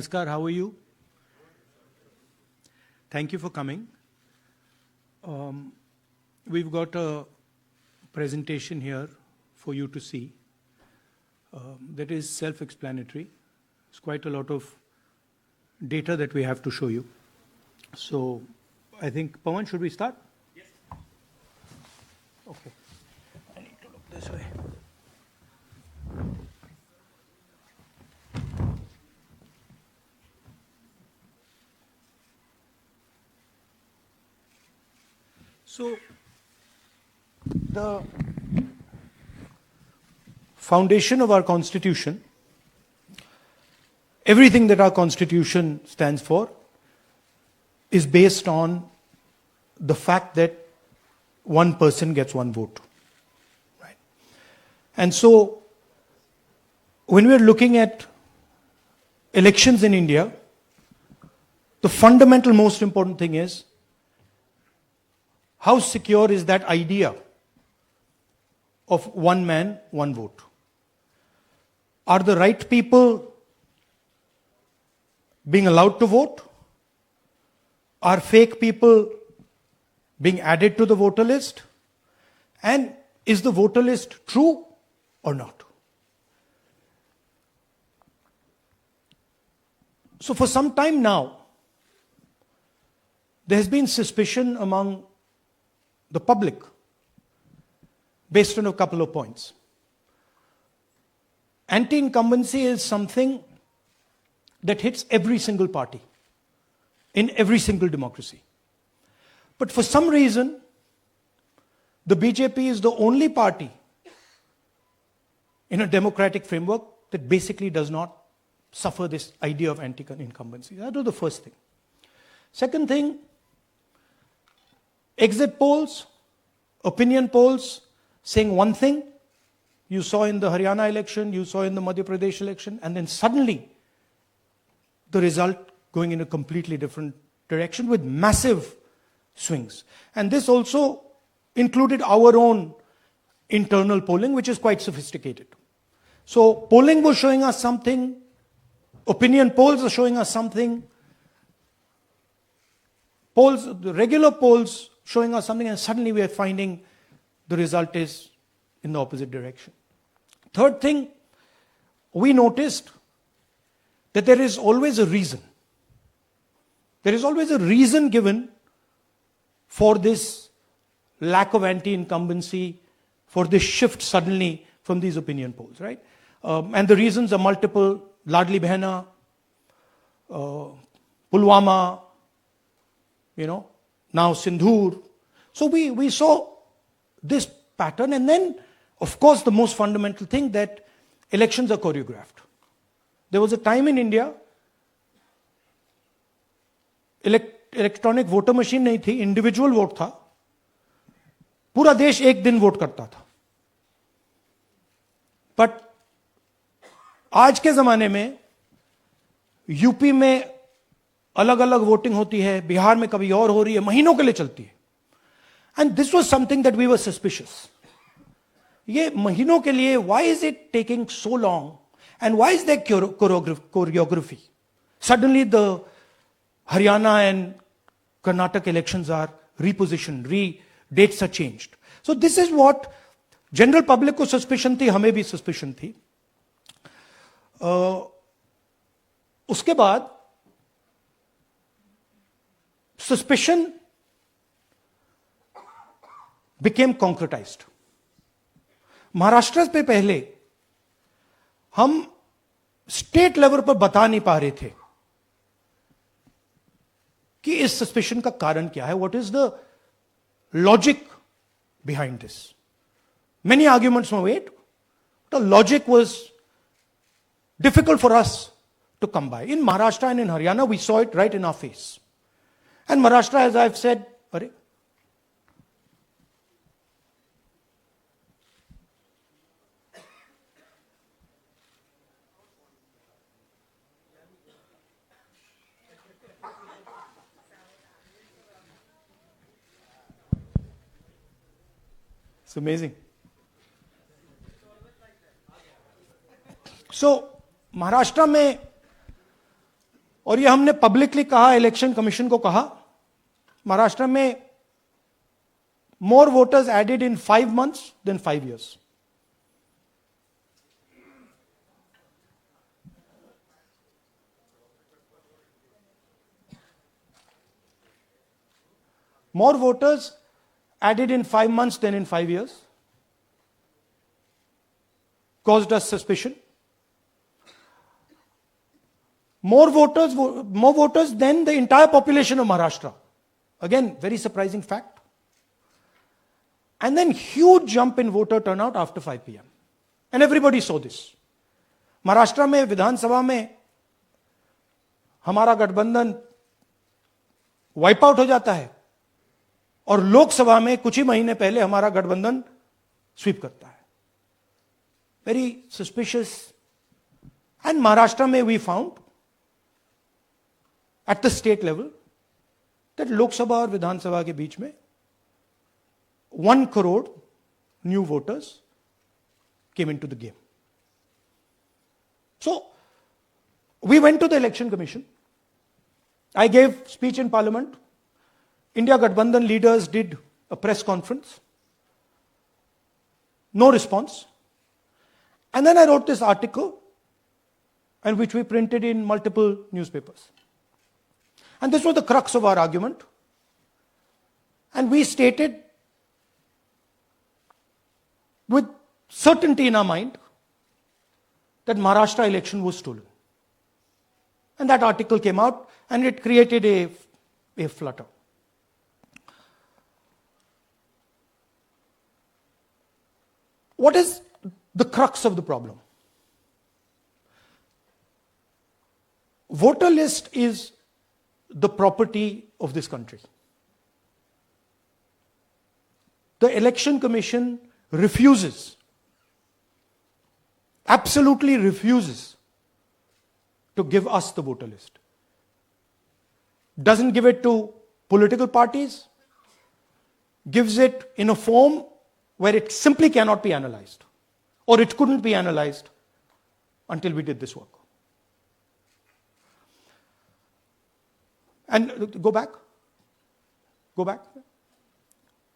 Namaskar, how are you? Thank you for coming. We've got a presentation here for you to see that is self-explanatory. It's quite a lot of data that we have to show you. So I think, Pawan, should we start? Yes. Okay. I need to look this way. So, the foundation of our Constitution, everything that our Constitution stands for, is based on the fact that one person gets one vote. Right? And so, when we're looking at elections in India, the fundamental most important thing is how secure is that idea of one man, one vote? Are the right people being allowed to vote? Are fake people being added to the voter list? And is the voter list true or not? So for some time now, there has been suspicion among the public based on a couple of points. Anti-incumbency is something that hits every single party in every single democracy. But for some reason, the BJP is the only party in a democratic framework that basically does not suffer this idea of anti-incumbency. That was the first thing. Second thing, exit polls, opinion polls saying one thing, you saw in the Haryana election, you saw in the Madhya Pradesh election, and then suddenly the result going in a completely different direction with massive swings. And this also included our own internal polling, which is quite sophisticated. So polling was showing us something, opinion polls are showing us something, the regular polls showing us something, and suddenly we are finding the result is in the opposite direction. Third thing, we noticed that there is always a reason. There is always a reason given for this lack of anti-incumbency, for this shift suddenly from these opinion polls, right? And the reasons are multiple: Ladli Behna, Pulwama, now Sindhur. So we saw this pattern, and then, of course, the most fundamental thing, that elections are choreographed. There was a time in India, electronic voter machine नहीं थी, individual vote था, पूरा देश एक दिन vote करता था. But आज के जमाने में यूपी में अलग अलग वोटिंग होती है, बिहार में कभी और हो रही है, महीनों के लिए चलती है. And this was something that we were suspicious. ये महीनों के लिए, why is it taking so long, and why is that choreography? Suddenly the Haryana and Karnataka elections are repositioned, dates are changed. So this is what general public को suspicion थी, हमें भी suspicion थी. उसके बाद suspicion became concretized. महाराष्ट्र पे पहले हम स्टेट लेवल पर बता नहीं पा रहे थे कि इस सस्पेशन का कारण क्या है, what is the logic behind this. Many arguments were made, the logic was difficult for us to come by. In Maharashtra and in Haryana we saw it right in our face. And Maharashtra, as I have said, अरे it's amazing. So, Maharashtra में और ये हमने publicly कहा, election commission को कहा, महाराष्ट्र में more voters added in 5 months than 5 years. More voters added in 5 months than in 5 years. Caused us suspicion. More voters than the entire population of Maharashtra. Again, very surprising fact. And then huge jump in voter turnout after 5 p.m. And everybody saw this. Maharashtra में विधानसभा में हमारा गठबंधन wipe out हो जाता है और लोकसभा में कुछ ही महीने पहले हमारा गठबंधन स्वीप करता है. Very suspicious. एंड महाराष्ट्र में we found at the state level that Lok Sabha और विधानसभा के बीच में 1 crore new voters came into the game. So, we went to the election commission. I gave speech in parliament. India Gathbandhan leaders did a press conference. No response. And then I wrote this article, and which we printed in multiple newspapers. And this was the crux of our argument. And we stated with certainty in our mind that Maharashtra election was stolen. And that article came out and it created a flutter. What is the crux of the problem? Voter list is the property of this country. The Election Commission refuses, absolutely refuses to give us the voter list. Doesn't give it to political parties, gives it in a form where it simply cannot be analyzed, or it couldn't be analyzed until we did this work. And go back.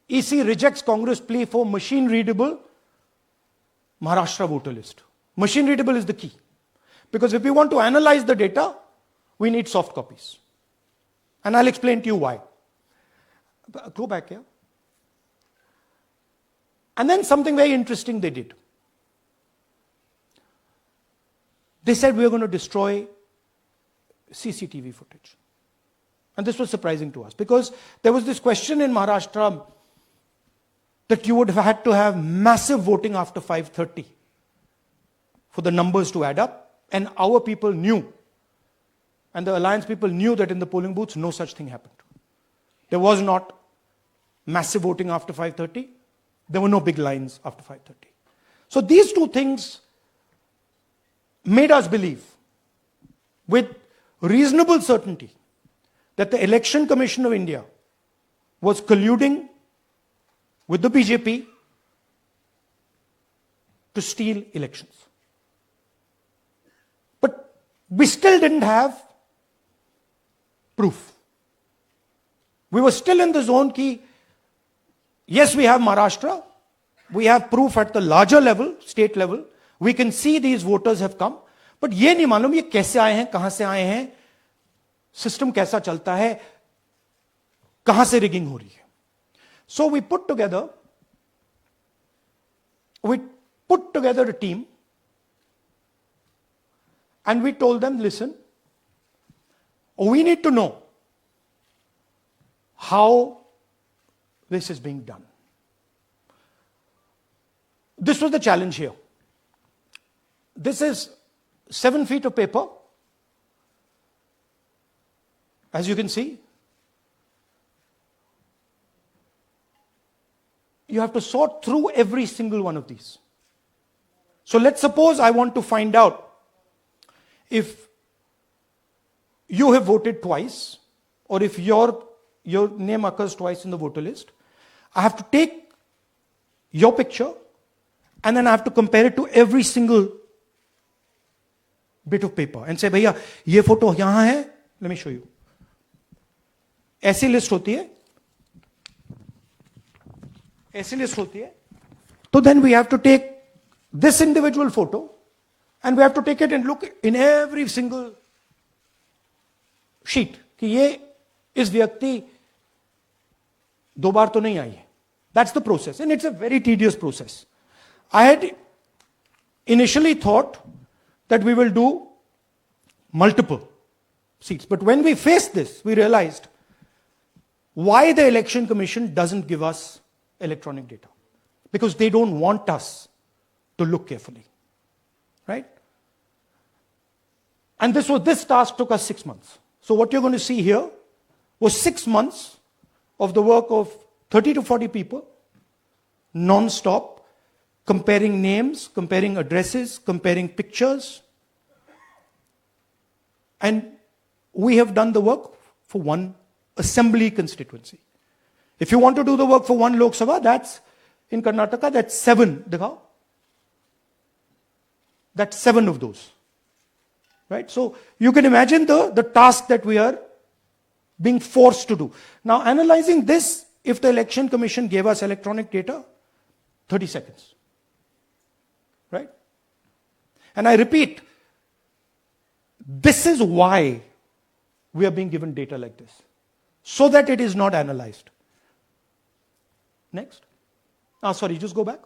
EC rejects Congress plea for machine readable Maharashtra voter list. Machine readable is the key. Because if we want to analyze the data, we need soft copies. And I'll explain to you why. Go back here. And then something very interesting they did. They said we are going to destroy CCTV footage. And this was surprising to us because there was this question in Maharashtra that you would have had to have massive voting after 5:30 for the numbers to add up. And our people knew, and the alliance people knew that in the polling booths, no such thing happened. There was not massive voting after 5:30. There were no big lines after 5:30. So these two things made us believe with reasonable certainty that the Election Commission of India was colluding with the BJP to steal elections. But we still didn't have proof. We were still in the zone ki, yes, we have Maharashtra, we have proof at the larger level, state level, we can see these voters have come, but ye nahi malum ye kaise aaye hain, kahan se aaye hain, system kaisa chalta hai, kahan se rigging ho rahi hai. So we put together a team and we told them, listen, we need to know how this is being done. This was the challenge here. This is 7 feet of paper. As you can see, you have to sort through every single one of these. So let's suppose I want to find out if you have voted twice or if your name occurs twice in the voter list. I have to take your picture and then I have to compare it to every single bit of paper and say, भैया ये photo यहाँ है Let me show you. ऐसी list होती है, ऐसी list होती है. So then we have to take this individual photo and we have to take it and look in every single sheet कि ये इस व्यक्ति दो बार तो नहीं आई है. That's the process, and it's a very tedious process. I had initially thought that we will do multiple seats, but when we faced this, we realized why the Election Commission doesn't give us electronic data. Because they don't want us to look carefully. Right? And this task took us 6 months. So what you're going to see here was 6 months of the work of 30 to 40 people, non-stop, comparing names, comparing addresses, comparing pictures. And we have done the work for one assembly constituency. If you want to do the work for one Lok Sabha, that's in Karnataka, that's 7. Dikhao. That's 7 of those. Right? So you can imagine the task that we are being forced to do. Now, analyzing this, if the Election Commission gave us electronic data, 30 seconds. Right? And I repeat, this is why we are being given data like this, so that it is not analyzed. Next. Sorry, just go back.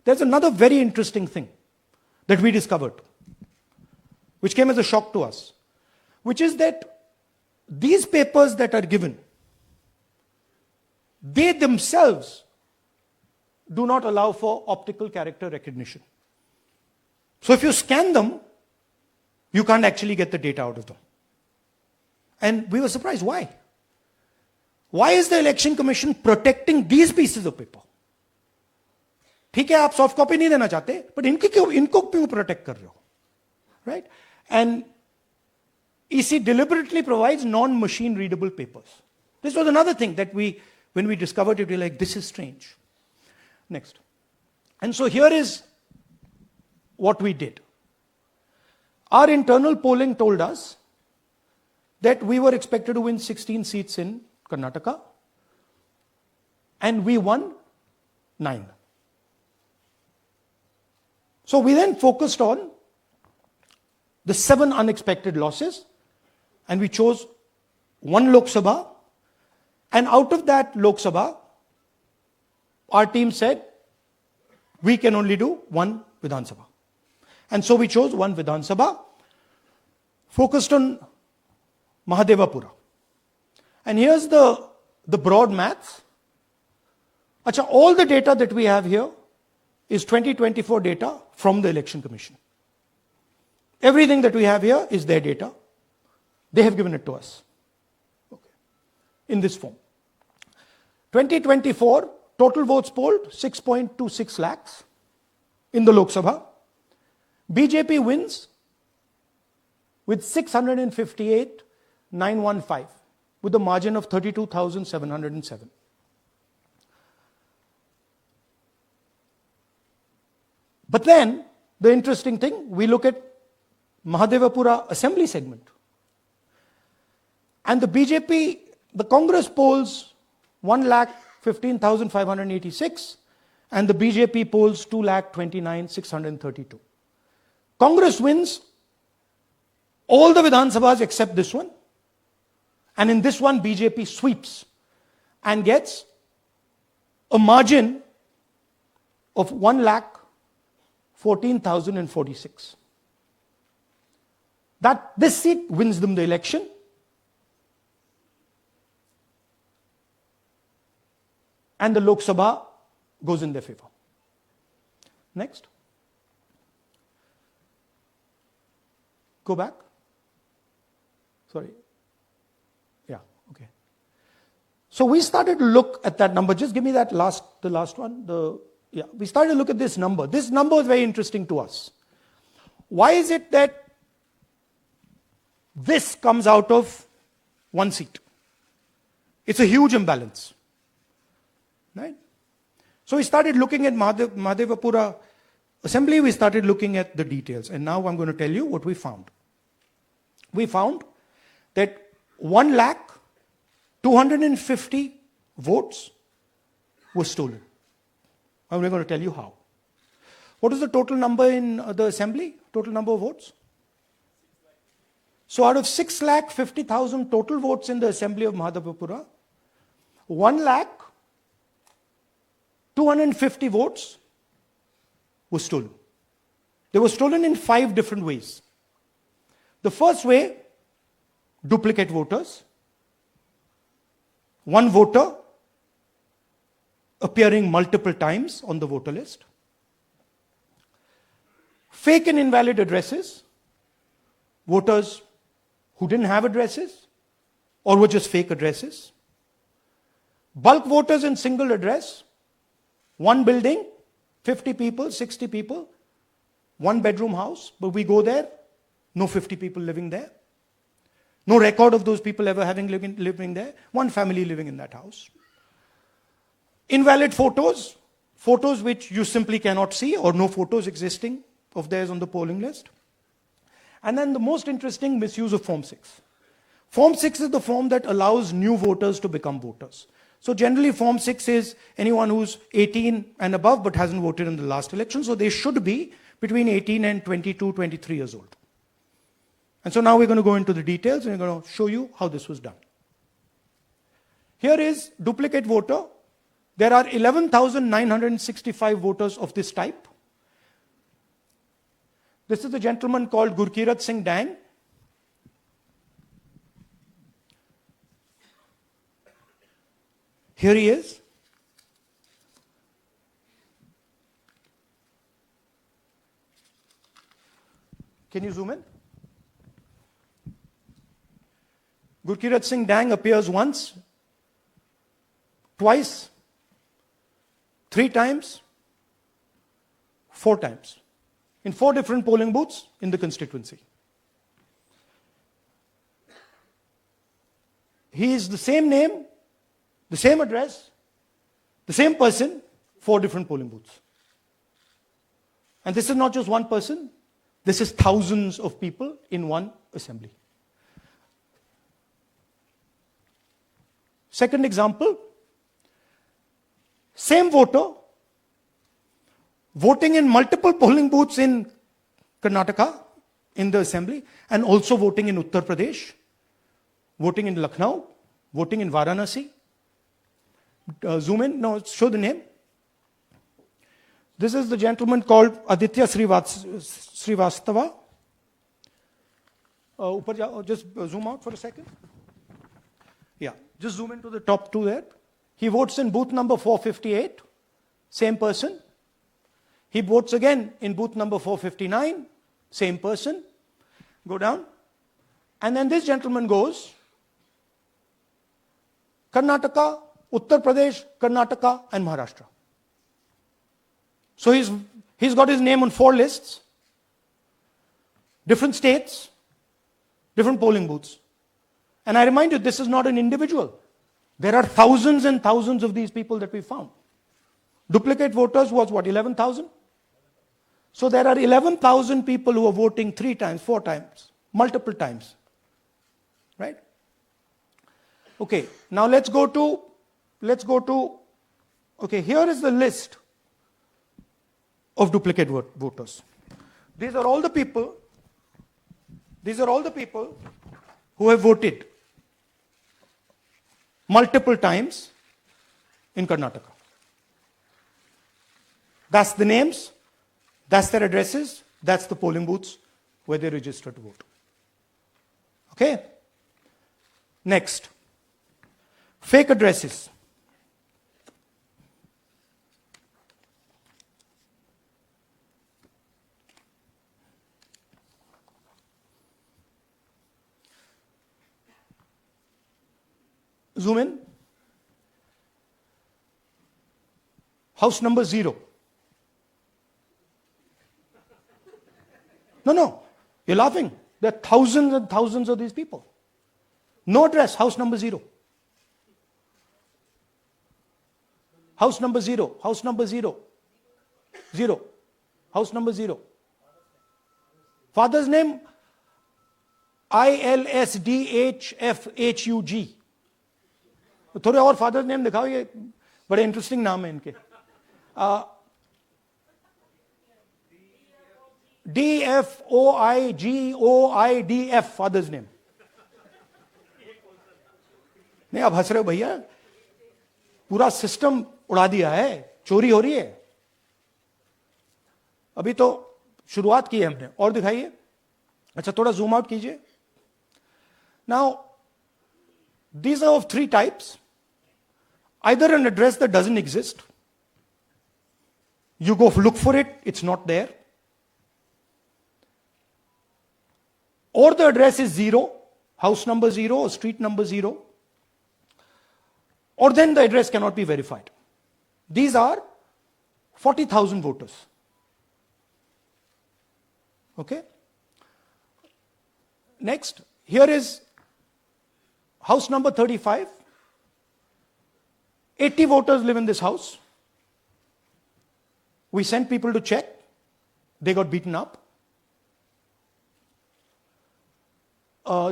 There's another very interesting thing that we discovered, which came as a shock to us, which is that these papers that are given, they themselves do not allow for optical character recognition. So if you scan them, you can't actually get the data out of them. And we were surprised. Why? Why is the Election Commission protecting these pieces of paper? ठीक है, आप soft copy नहीं देना चाहते, but इनको क्यों protect कर रहे हो? Right? And EC deliberately provides non-machine readable papers. This was another thing that when we discovered it, we were like, this is strange. Next. And so here is what we did. Our internal polling told us that we were expected to win 16 seats in Karnataka, and we won 9. So we then focused on the 7 unexpected losses, and we chose 1 Lok Sabha, and out of that Lok Sabha, our team said, we can only do 1 Vidhan Sabha. And so we chose 1 Vidhan Sabha, focused on Mahadevapura. And here's the broad maths. Achha, all the data that we have here is 2024 data from the Election Commission. Everything that we have here is their data. They have given it to us. Okay. In this form. 2024, total votes polled, 6.26 lakhs in the Lok Sabha. BJP wins with 658,915 with a margin of 32,707. But then, the interesting thing, we look at Mahadevapura assembly segment. And the BJP, the Congress polls 1,15,586 and the BJP polls 2,29,632. Congress wins all the Vidhan Sabhas except this one. And in this one, BJP sweeps and gets a margin of 1,14,046. This seat wins them the election. And the Lok Sabha goes in their favor. Next. Go back. Sorry. Yeah, okay. So we started to look at that number. Just give me the last one. We started to look at this number. This number was very interesting to us. Why is it that this comes out of 1 seat? It's a huge imbalance. Right? So we started looking at Mahadevapura assembly, we started looking at the details. And now I'm going to tell you what we found. We found that 1,250,000 votes were stolen. And we're going to tell you how. What is the total number in the assembly? Total number of votes? So out of 6,50,000 total votes in the assembly of Mahadevapura, 1,250,000 votes were stolen. They were stolen in 5 different ways. The first way, duplicate voters. One voter appearing multiple times on the voter list. Fake and invalid addresses. Voters who didn't have addresses or were just fake addresses. Bulk voters in single address. One building, 50 people, 60 people. One bedroom house, but we go there, no 50 people living there. No record of those people ever having living there. One family living in that house. Invalid photos, photos which you simply cannot see or no photos existing of theirs on the polling list. And then the most interesting, misuse of Form 6. Form 6 is the form that allows new voters to become voters. So generally Form 6 is anyone who's 18 and above but hasn't voted in the last election. So they should be between 18 and 22, 23 years old. And so now we're going to go into the details and we're going to show you how this was done. Here is duplicate voter. There are 11,965 voters of this type. This is a gentleman called Gurkirat Singh Dang. Here he is. Can you zoom in? Gurkirat Singh Dang appears once, twice, 3 times, 4 times. In 4 different polling booths in the constituency. He is the same name, the same address, the same person, 4 different polling booths. And this is not just one person, this is thousands of people in one assembly. Second example, same voter, voting in multiple polling booths in Karnataka, in the assembly, and also voting in Uttar Pradesh, voting in Lucknow, voting in Varanasi. Zoom in, no, show the name. This is the gentleman called Aditya Srivastava. Just zoom out for a second. Yeah, just zoom into the top 2 there. He votes in booth number 458, same person. He votes again in booth number 459, same person. Go down. And then this gentleman goes, Karnataka, Uttar Pradesh, Karnataka, and Maharashtra. So he's got his name on 4 lists, different states, different polling booths. And I remind you, this is not an individual. There are thousands and thousands of these people that we found. Duplicate voters was what, 11,000? So there are 11,000 people who are voting 3 times, 4 times, multiple times. Right? Okay, now let's go to, okay, here is the list of duplicate voters. These are all the people who have voted multiple times in Karnataka. That's the names, that's their addresses, that's the polling booths where they register to vote. Okay? Next, fake addresses. Zoom in. House number 0. No, you're laughing. There are thousands and thousands of these people. No address, house number 0. House number 0, house number 0. 0. House number 0. Father's name, ILSDHFHUG. थोड़े और father's name दिखाओ, ये बड़े interesting नाम है इनके. DFOIGOIDF father's name. नहीं, आप हंस रहे हो भैया, पूरा सिस्टम उड़ा दिया है, चोरी हो रही है. अभी तो शुरुआत की है हमने. और दिखाइए. अच्छा, थोड़ा जूम आउट कीजिए. Now these are of three types. Either an address that doesn't exist, you go look for it, it's not there, or the address is 0, house number 0 or street number 0, or then the address cannot be verified. These are 40,000 voters. Okay? Next, here is house number 35. 80 voters live in this house. We sent people to check. They got beaten up.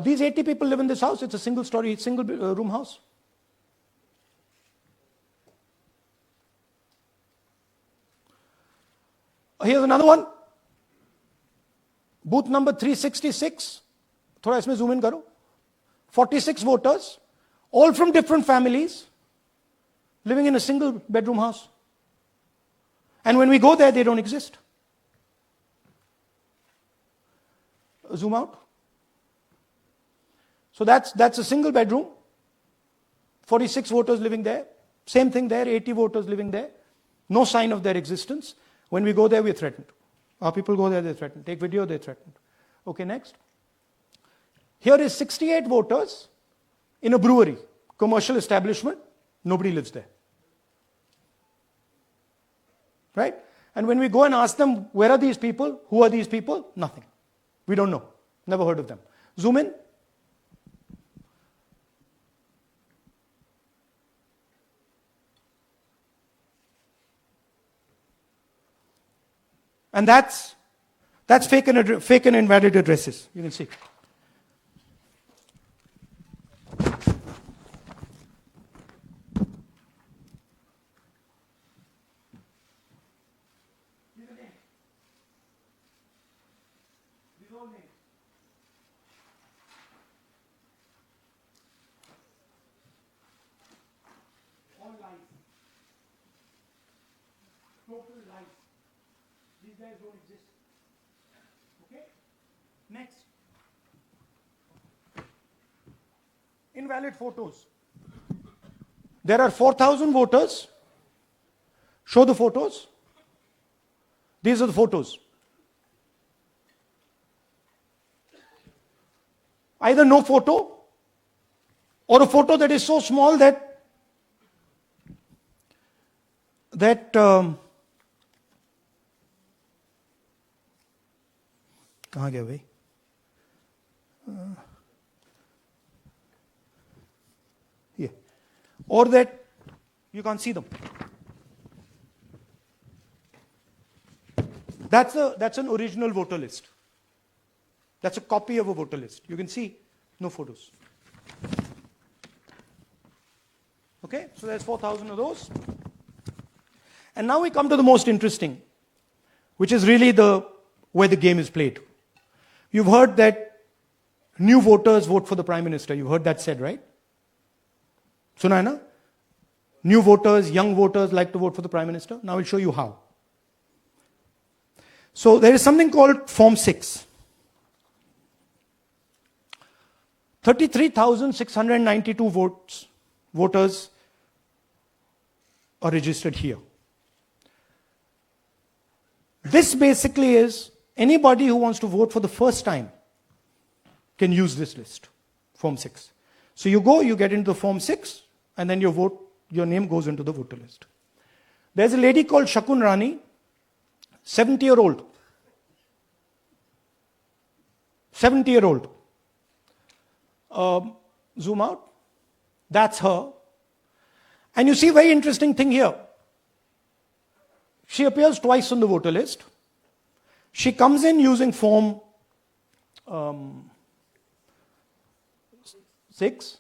These 80 people live in this house. It's a single story, single room house. Here's another one. Booth number 366. थोड़ा इसमें zoom in करो. 46 voters, all from different families, living in a single bedroom house. And when we go there, they don't exist. Zoom out. So that's a single bedroom. 46 voters living there. Same thing there, 80 voters living there. No sign of their existence. When we go there, we're threatened. Our people go there, they're threatened. Take video, they're threatened. Okay, next. Here is 68 voters in a brewery, commercial establishment. Nobody lives there. Right? And when we go and ask them, where are these people? Who are these people? Nothing. We don't know. Never heard of them. Zoom in. And that's fake and invalid addresses. You can see. Total lies. These guys don't exist. Okay? Next. Invalid photos. There are 4,000 voters. Show the photos. These are the photos. Either no photo or a photo that is so small that कहाँ गया भाई? Yeah. Or that you can't see them. That's an original voter list. That's a copy of a voter list. You can see no photos. Okay, so there's 4,000 of those. And now we come to the most interesting, which is really where the game is played. You've heard that new voters vote for the Prime Minister. You've heard that said, right? Suna hai na? New voters, young voters like to vote for the Prime Minister. Now I'll show you how. So there is something called Form 6. 33,692 voters are registered here. This basically is anybody who wants to vote for the first time can use this list, Form 6. So you go, you get into the Form 6, and then your name goes into the voter list. There's a lady called Shakun Rani, 70-year-old. 70-year-old. Zoom out. That's her. And you see a very interesting thing here. She appears twice on the voter list. She comes in using Form 6.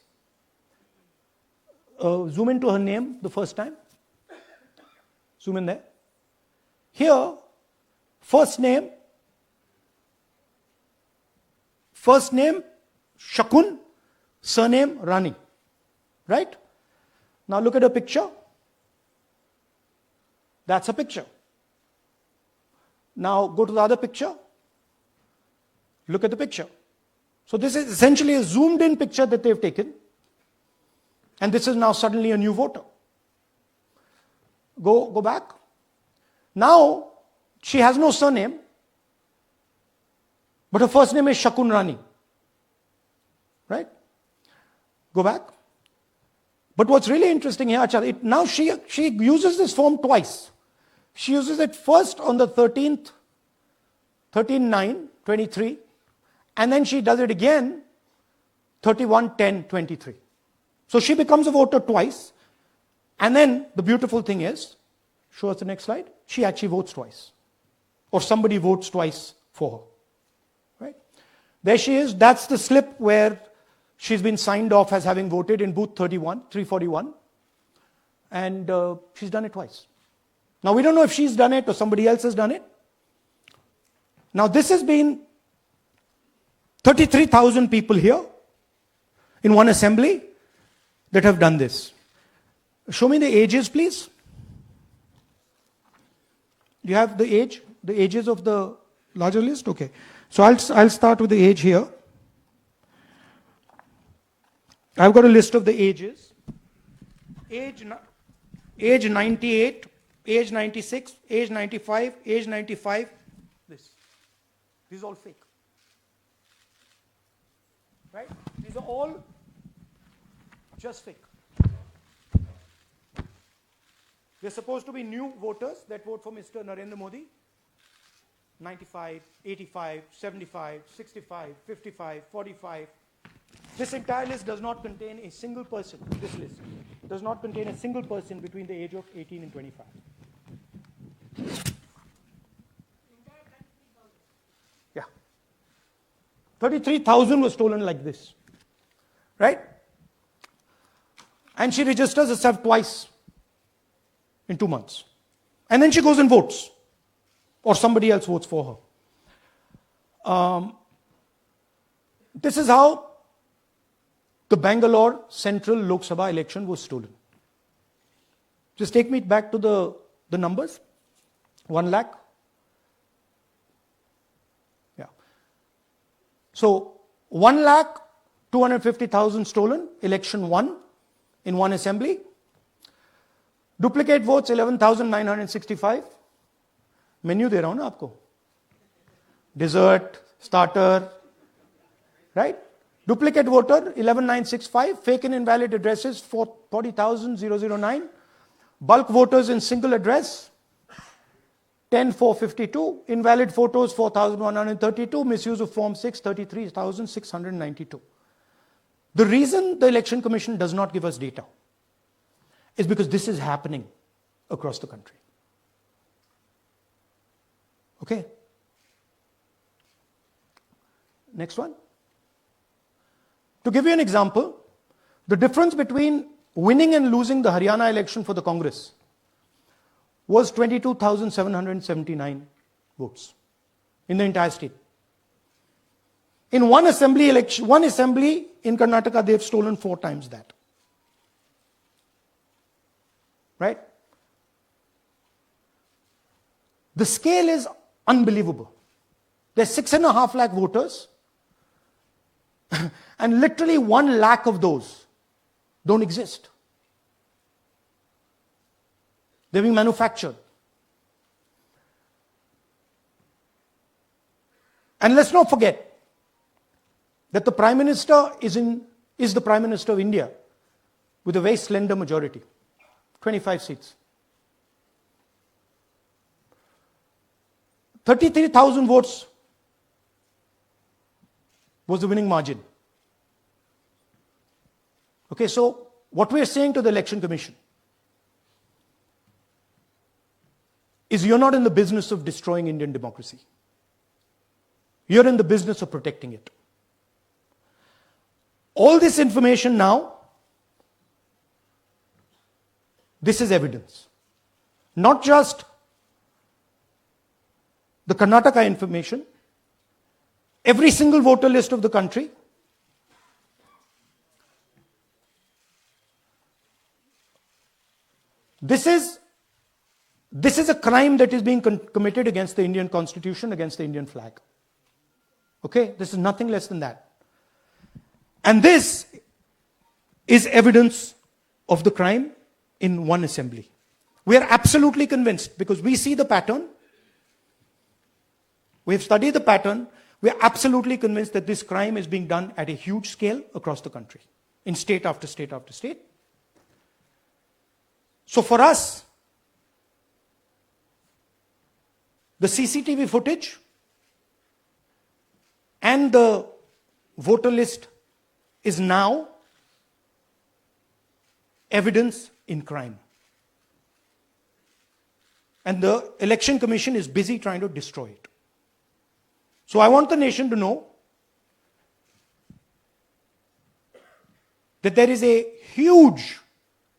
Zoom into her name the first time. Zoom in there. Here, first name Shakun, surname Rani. Right? Now look at her picture. That's a picture. Now go to the other picture. Look at the picture. So this is essentially a zoomed in picture that they've taken. And this is now suddenly a new voter. Go back. Now she has no surname, but her first name is Shakun Rani. Right? Go back. But what's really interesting here, now she uses this form twice. She uses it first on the 13th, 13/9/23, and then she does it again 31/10/23. So she becomes a voter twice, and then the beautiful thing is, show us the next slide, she actually votes twice. Or somebody votes twice for her. Right? There she is, that's the slip where she's been signed off as having voted in booth 341, and she's done it twice. Now we don't know if she's done it or somebody else has done it. Now this has been 33,000 people here in one assembly that have done this. Show me the ages, please. Do you have the ages of the larger list? Okay. So I'll start with the age here. I've got a list of the ages. Age 98, age 96, age 95, age 95. This is all fake. Right? These are all just fake. They're supposed to be new voters that vote for Mr. Narendra Modi. 95, 85, 75, 65, 55, 45. This entire list does not contain a single person. This list does not contain a single person between the age of 18 and 25. Yeah. 33,000 was stolen like this. Right? And she registers herself twice in 2 months. And then she goes and votes. Or somebody else votes for her. This is how the Bangalore Central Lok Sabha election was stolen. Just take me back to the numbers. 1 lakh. Yeah. So 1,250,000 stolen, election won in one assembly. Duplicate votes 11,965. Menu दे रहा हूं ना आपको. Dessert, starter, right? Duplicate voter 11,965. Fake and invalid addresses 40,009. Bulk voters in single address 10,452. Invalid photos 4,132. Misuse of Form 6 33,692. The reason the Election Commission does not give us data is because this is happening across the country. Okay. Next one. To give you an example, the difference between winning and losing the Haryana election for the Congress was 22,779 votes in the entire state. In one assembly in Karnataka, they've stolen 4 times that. Right? The scale is unbelievable. There's 6.5 lakh voters, and literally 1 lakh of those don't exist. They're being manufactured. And let's not forget that the Prime Minister is the Prime Minister of India with a very slender majority, 25 seats. 33,000 votes was the winning margin. Okay, so what we are saying to the Election Commission is you're not in the business of destroying Indian democracy. You're in the business of protecting it. All this information now, this is evidence. Not just the Karnataka information, every single voter list of the country. This is a crime that is being committed against the Indian Constitution, against the Indian flag. Okay? This is nothing less than that. And this is evidence of the crime in one assembly. We are absolutely convinced, because we see the pattern. We have studied the pattern. We are absolutely convinced that this crime is being done at a huge scale across the country, in state after state after state. So for us, the CCTV footage and the voter list is now evidence in crime. And the Election Commission is busy trying to destroy it. So I want the nation to know that there is a huge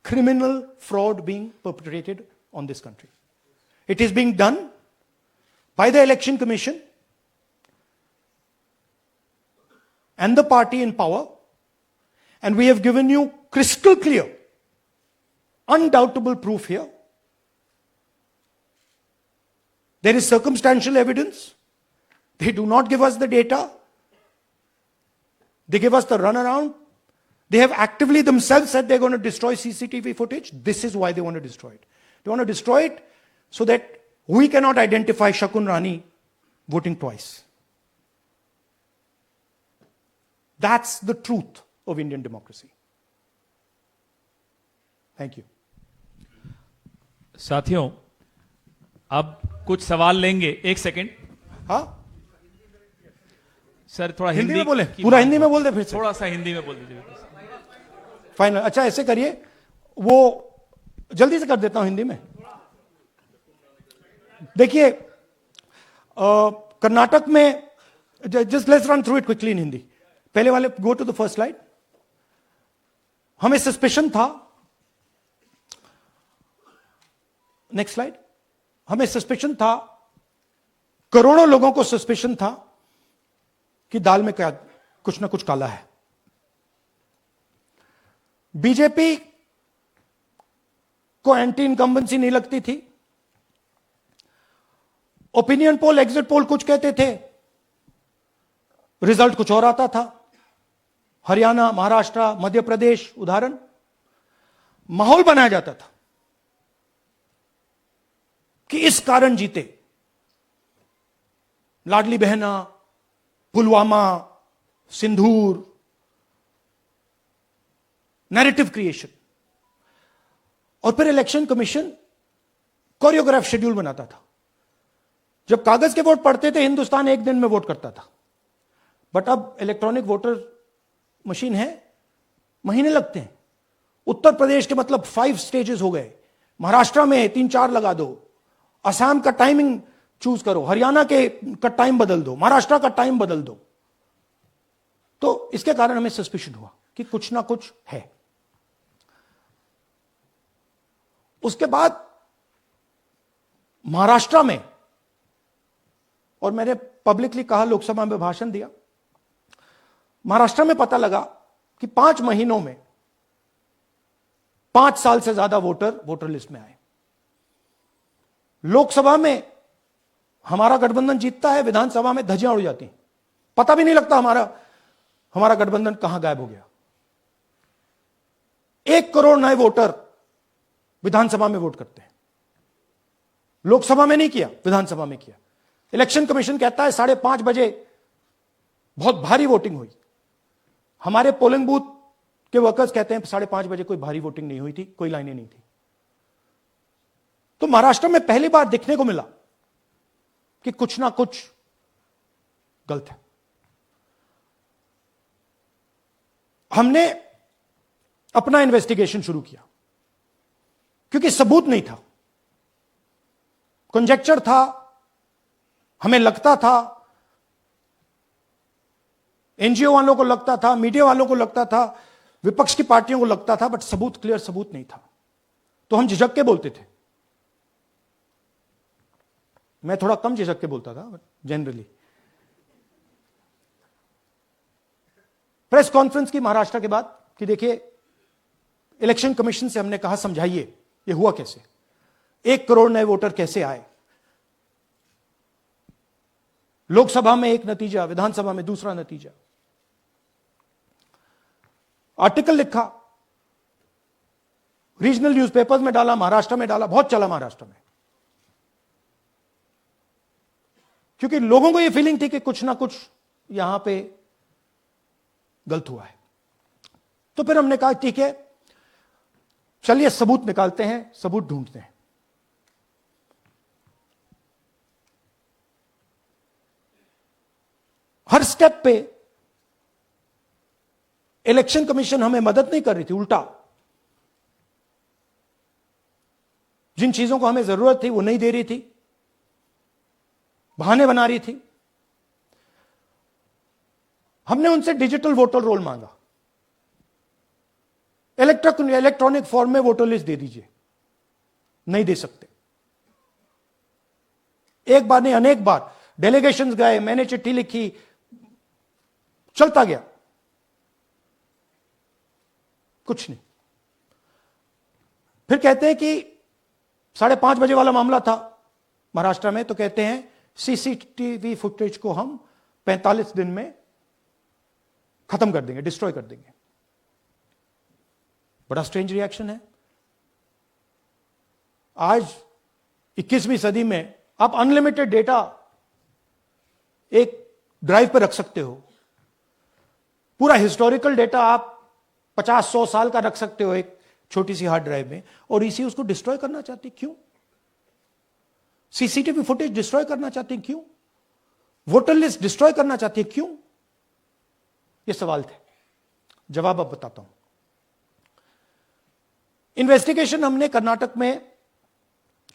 criminal fraud being perpetrated on this country. It is being done by the Election Commission and the party in power, and we have given you crystal clear, undoubtable proof here. There is circumstantial evidence. They do not give us the data. They give us the runaround. They have actively themselves said they're going to destroy CCTV footage. This is why they want to destroy it. They want to destroy it so that we cannot identify Shakun Rani voting twice. That's the truth of Indian democracy. Thank you. साथियों, अब कुछ सवाल लेंगे. एक second. हाँ, sir थोड़ा हिंदी में बोले, की पूरा बात हिंदी में बोल दे फिर से. थोड़ा सा हिंदी में बोल दीजिए. फाइनल. अच्छा ऐसे करिए, वो जल्दी से कर देता हूं हिंदी में. देखिए, कर्नाटक में, just let's run through it quickly in Hindi. पहले वाले, go to the first slide. हमें सस्पेशन था. Next slide. हमें सस्पेशन था, करोड़ों लोगों को सस्पेशन था कि दाल में क्या कुछ ना कुछ काला है. बीजेपी को एंटी इनकम्बेंसी नहीं लगती थी. ओपिनियन पोल, एग्जिट पोल कुछ कहते थे, रिजल्ट कुछ और आता था. हरियाणा, महाराष्ट्र, मध्य प्रदेश उदाहरण. माहौल बनाया जाता था कि इस कारण जीते. लाडली बहना, पुलवामा, सिंदूर, नैरेटिव क्रिएशन. और फिर इलेक्शन कमीशन कोरियोग्राफ शेड्यूल बनाता था. जब कागज के वोट पड़ते थे, हिंदुस्तान एक दिन में वोट करता था. बट अब इलेक्ट्रॉनिक वोटर मशीन है, महीने लगते हैं. उत्तर प्रदेश के मतलब 5 स्टेजेस हो गए. महाराष्ट्र में 3-4 लगा दो. असम का टाइमिंग चूज करो, हरियाणा के का टाइम बदल दो, महाराष्ट्र का टाइम बदल दो. तो इसके कारण हमें सस्पिशन हुआ कि कुछ ना कुछ है. उसके बाद महाराष्ट्र में, और मैंने पब्लिकली कहा, लोकसभा में भाषण दिया, महाराष्ट्र में पता लगा कि 5 महीनों में 5 साल से ज्यादा वोटर लिस्ट में आए. लोकसभा में हमारा गठबंधन जीतता है, विधानसभा में धज्जियां उड़ जाती हैं. पता भी नहीं लगता हमारा गठबंधन कहां गायब हो गया. 1 करोड़ नए वोटर विधानसभा में वोट करते हैं. लोकसभा में नहीं किया, विधानसभा में किया. इलेक्शन कमीशन कहता है 5:30 बजे बहुत भारी वोटिंग हुई. हमारे पोलिंग बूथ के वर्कर्स कहते हैं 5:30 बजे कोई भारी वोटिंग नहीं हुई थी, कोई लाइनें नहीं थी. तो महाराष्ट्र में पहली बार देखने को मिला कि कुछ ना कुछ गलत है. हमने अपना इन्वेस्टिगेशन शुरू किया क्योंकि सबूत नहीं था, कंजेक्चर था. हमें लगता था एनजीओ वालों को लगता था, मीडिया वालों को लगता था, विपक्ष की पार्टियों को लगता था, बट सबूत, क्लियर सबूत नहीं था। तो हम झिझक के बोलते थे। मैं थोड़ा कम झिझक के बोलता था, बट जनरली। प्रेस कॉन्फ्रेंस की महाराष्ट्र के बाद कि देखिए, इलेक्शन कमीशन से हमने कहा समझाइए ये हुआ कैसे, 1 करोड़ नए वोटर कैसे आए, लोकसभा में एक नतीजा, विधानसभा में दूसरा नतीजा। आर्टिकल लिखा, रीजनल न्यूज़पेपर्स में डाला, महाराष्ट्र में डाला, बहुत चला महाराष्ट्र में, क्योंकि लोगों को यह फीलिंग थी कि कुछ ना कुछ यहां पे गलत हुआ है। तो फिर हमने कहा ठीक है, चलिए सबूत निकालते हैं, सबूत ढूंढते हैं। हर स्टेप पे इलेक्शन कमीशन हमें मदद नहीं कर रही थी, उल्टा जिन चीजों को हमें जरूरत थी वो नहीं दे रही थी, बहाने बना रही थी। हमने उनसे डिजिटल वोटर रोल मांगा, इलेक्ट्रॉनिक फॉर्म में वोटर लिस्ट दे दीजिए, नहीं दे सकते। एक बार नहीं, अनेक बार डेलीगेशंस गए, मैंने चिट्ठी लिखी, चलता गया, कुछ नहीं। फिर कहते हैं कि 5:30 बजे वाला मामला था महाराष्ट्र में, तो कहते हैं सीसीटीवी फुटेज को हम 45 दिन में खत्म कर देंगे, डिस्ट्रॉय कर देंगे। बड़ा स्ट्रेंज रिएक्शन है। आज 21वीं सदी में आप अनलिमिटेड डेटा एक ड्राइव पर रख सकते हो, पूरा हिस्टोरिकल डेटा आप 50-100 साल का रख सकते हो एक छोटी सी हार्ड ड्राइव में, और इसी उसको डिस्ट्रॉय करना चाहती, क्यों? सीसीटीवी फुटेज डिस्ट्रॉय करना चाहती हैं, क्यों? वोटर लिस्ट डिस्ट्रॉय करना चाहती है, क्यों? ये सवाल थे, जवाब अब बताता हूं। इन्वेस्टिगेशन हमने कर्नाटक में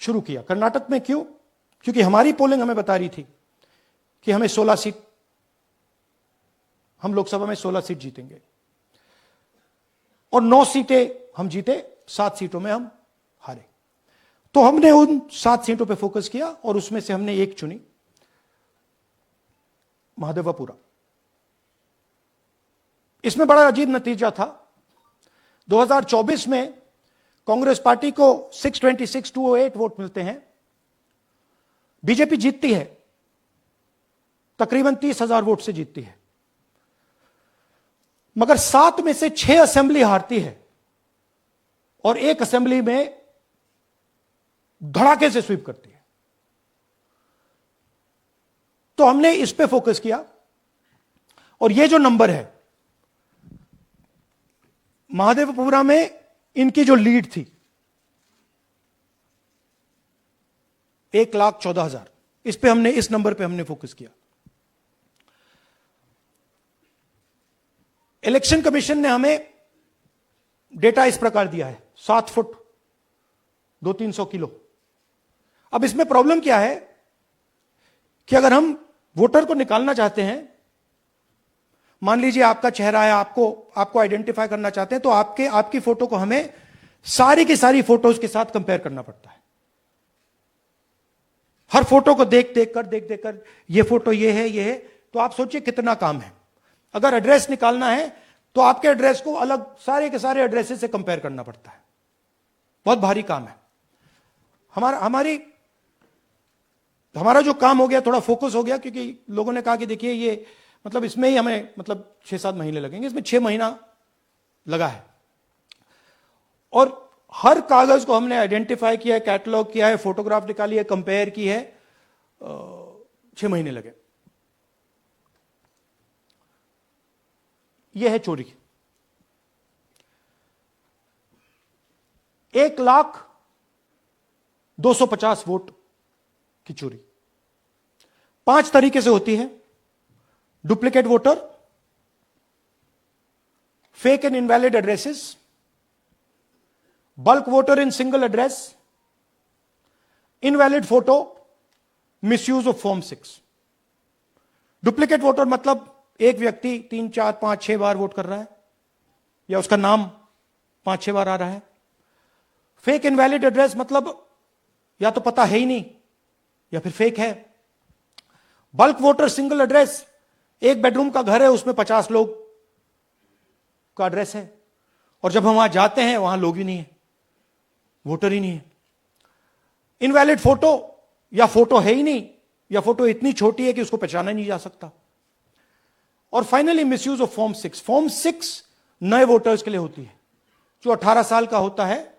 शुरू किया। कर्नाटक में क्यों? क्योंकि हमारी पोलिंग हमें बता रही थी कि हमें 16 सीट, हम लोकसभा में 16 सीट जीतेंगे, और 9 सीटें हम जीते, 7 सीटों में हम हारे। तो हमने उन 7 सीटों पे फोकस किया, और उसमें से हमने एक चुनी, महादेवपुरा। इसमें बड़ा अजीब नतीजा था। 2024 में कांग्रेस पार्टी को 626-208 वोट मिलते हैं, बीजेपी जीतती है, तकरीबन 30,000 वोट से जीतती है, मगर 7 में से 6 असेंबली हारती है, और 1 असेंबली में धड़ाके से स्वीप करती है। तो हमने इस पे फोकस किया, और ये जो नंबर है, महादेवपुरा में इनकी जो लीड थी 1,14,000, इस पे हमने, इस नंबर पे हमने फोकस किया। इलेक्शन कमीशन ने हमें डेटा इस प्रकार दिया है, 7 फुट 200-300 किलो। अब इसमें प्रॉब्लम क्या है कि अगर हम वोटर को निकालना चाहते हैं, मान लीजिए आपका चेहरा है, आपको आइडेंटिफाई करना चाहते हैं, तो आपकी फोटो को हमें सारी की सारी फोटोज के साथ कंपेयर करना पड़ता है। हर फोटो को देख कर ये फोटो ये है, तो आप सोचिए कितना काम है। अगर एड्रेस निकालना है तो आपके एड्रेस को अलग सारे के सारे एड्रेसेस से कंपेयर करना पड़ता है, बहुत भारी काम है। हमारा जो काम हो गया, थोड़ा फोकस हो गया, क्योंकि लोगों ने कहा कि देखिए ये मतलब इसमें ही हमें मतलब 6-7 महीने लगेंगे, इसमें 6 महीना लगा है, और हर कागज को हमने आइडेंटिफाई किया है, कैटलॉग किया है, फोटोग्राफ निकाली है, कंपेयर की है, 6 महीने लगे। यह है चोरी। 1,02,50 वोट की चोरी 5 तरीके से होती है। Duplicate voter, fake and invalid addresses, bulk voter in single address, invalid photo, misuse of form 6। Duplicate voter मतलब एक व्यक्ति 3, 4, 5, 6 बार वोट कर रहा है, या उसका नाम 5, 6 बार आ रहा है। फेक इनवैलिड एड्रेस मतलब या तो पता है ही नहीं या फिर फेक है। बल्क वोटर सिंगल एड्रेस, एक बेडरूम का घर है, उसमें 50 लोग का एड्रेस है, और जब हम वहां जाते हैं वहां लोग ही नहीं है, वोटर ही नहीं है। इनवैलिड फोटो, या फोटो है ही नहीं, या फोटो इतनी छोटी है कि उसको पहचाना नहीं जा सकता। और finally misuse of form 6। Form 6 नए वोटर्स के लिए होती है, जो 18 साल का होता है,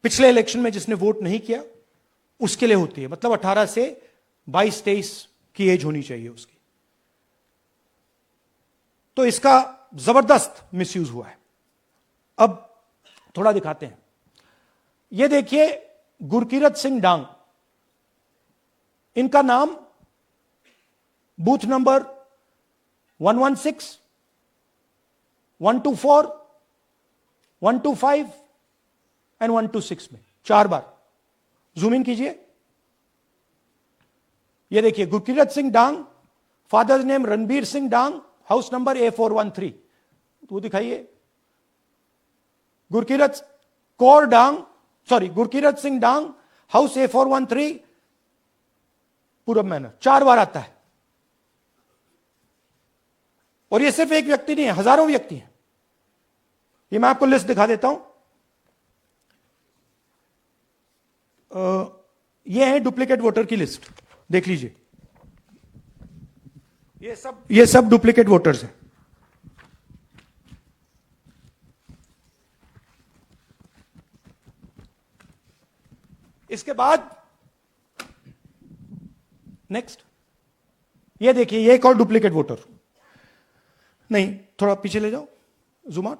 पिछले इलेक्शन में जिसने वोट नहीं किया उसके लिए होती है। मतलब 18 से 22-23 की एज होनी चाहिए उसकी। तो इसका जबरदस्त मिसयूज हुआ है। अब थोड़ा दिखाते हैं। यह देखिए, गुरकीरत सिंह डांग, इनका नाम बूथ नंबर 116, 124, 125 एंड 126 में 4 बार। जूम इन कीजिए। यह देखिए, गुरकीरत सिंह डांग, फादर्स नेम रणबीर सिंह डांग, हाउस नंबर A413। तो दिखाइए, गुरकीरत कौर डांग, सॉरी, गुरकीरत सिंह डांग, हाउस A413, पूरब मैनर। 4 बार आता है। और यह सिर्फ एक व्यक्ति नहीं है, हजारों व्यक्ति हैं। ये मैं आपको लिस्ट दिखा देता हूं। ये है डुप्लीकेट वोटर की लिस्ट, देख लीजिए। ये सब डुप्लीकेट वोटर्स हैं। इसके बाद नेक्स्ट, ये देखिए, ये एक और डुप्लीकेट वोटर। नहीं, थोड़ा पीछे ले जाओ, जूम आउट।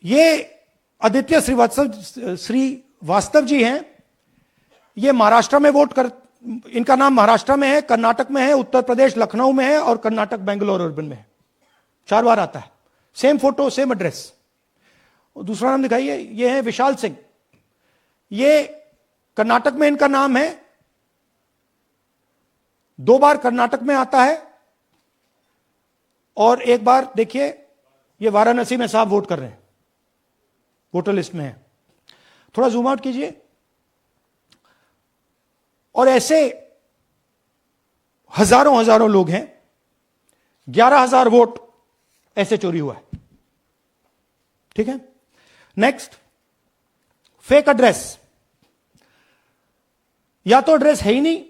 ये आदित्य श्रीवास्तव जी हैं। ये महाराष्ट्र में वोट कर, इनका नाम महाराष्ट्र में है, कर्नाटक में है, उत्तर प्रदेश लखनऊ में है, और कर्नाटक बेंगलोर अर्बन में है। 4 बार आता है। Same photo, same address. दूसरा नाम दिखाइए, ये है विशाल सिंह। ये कर्नाटक में इनका नाम है, 2 बार कर्नाटक में आता है, और 1 बार देखिए, ये वाराणसी में साहब वोट कर रहे हैं, वोटर लिस्ट में है। थोड़ा जूम आउट कीजिए। और ऐसे हजारों लोग हैं। 11,000 वोट ऐसे चोरी हुआ है। ठीक है। Next, fake address. या तो एड्रेस है ही नहीं,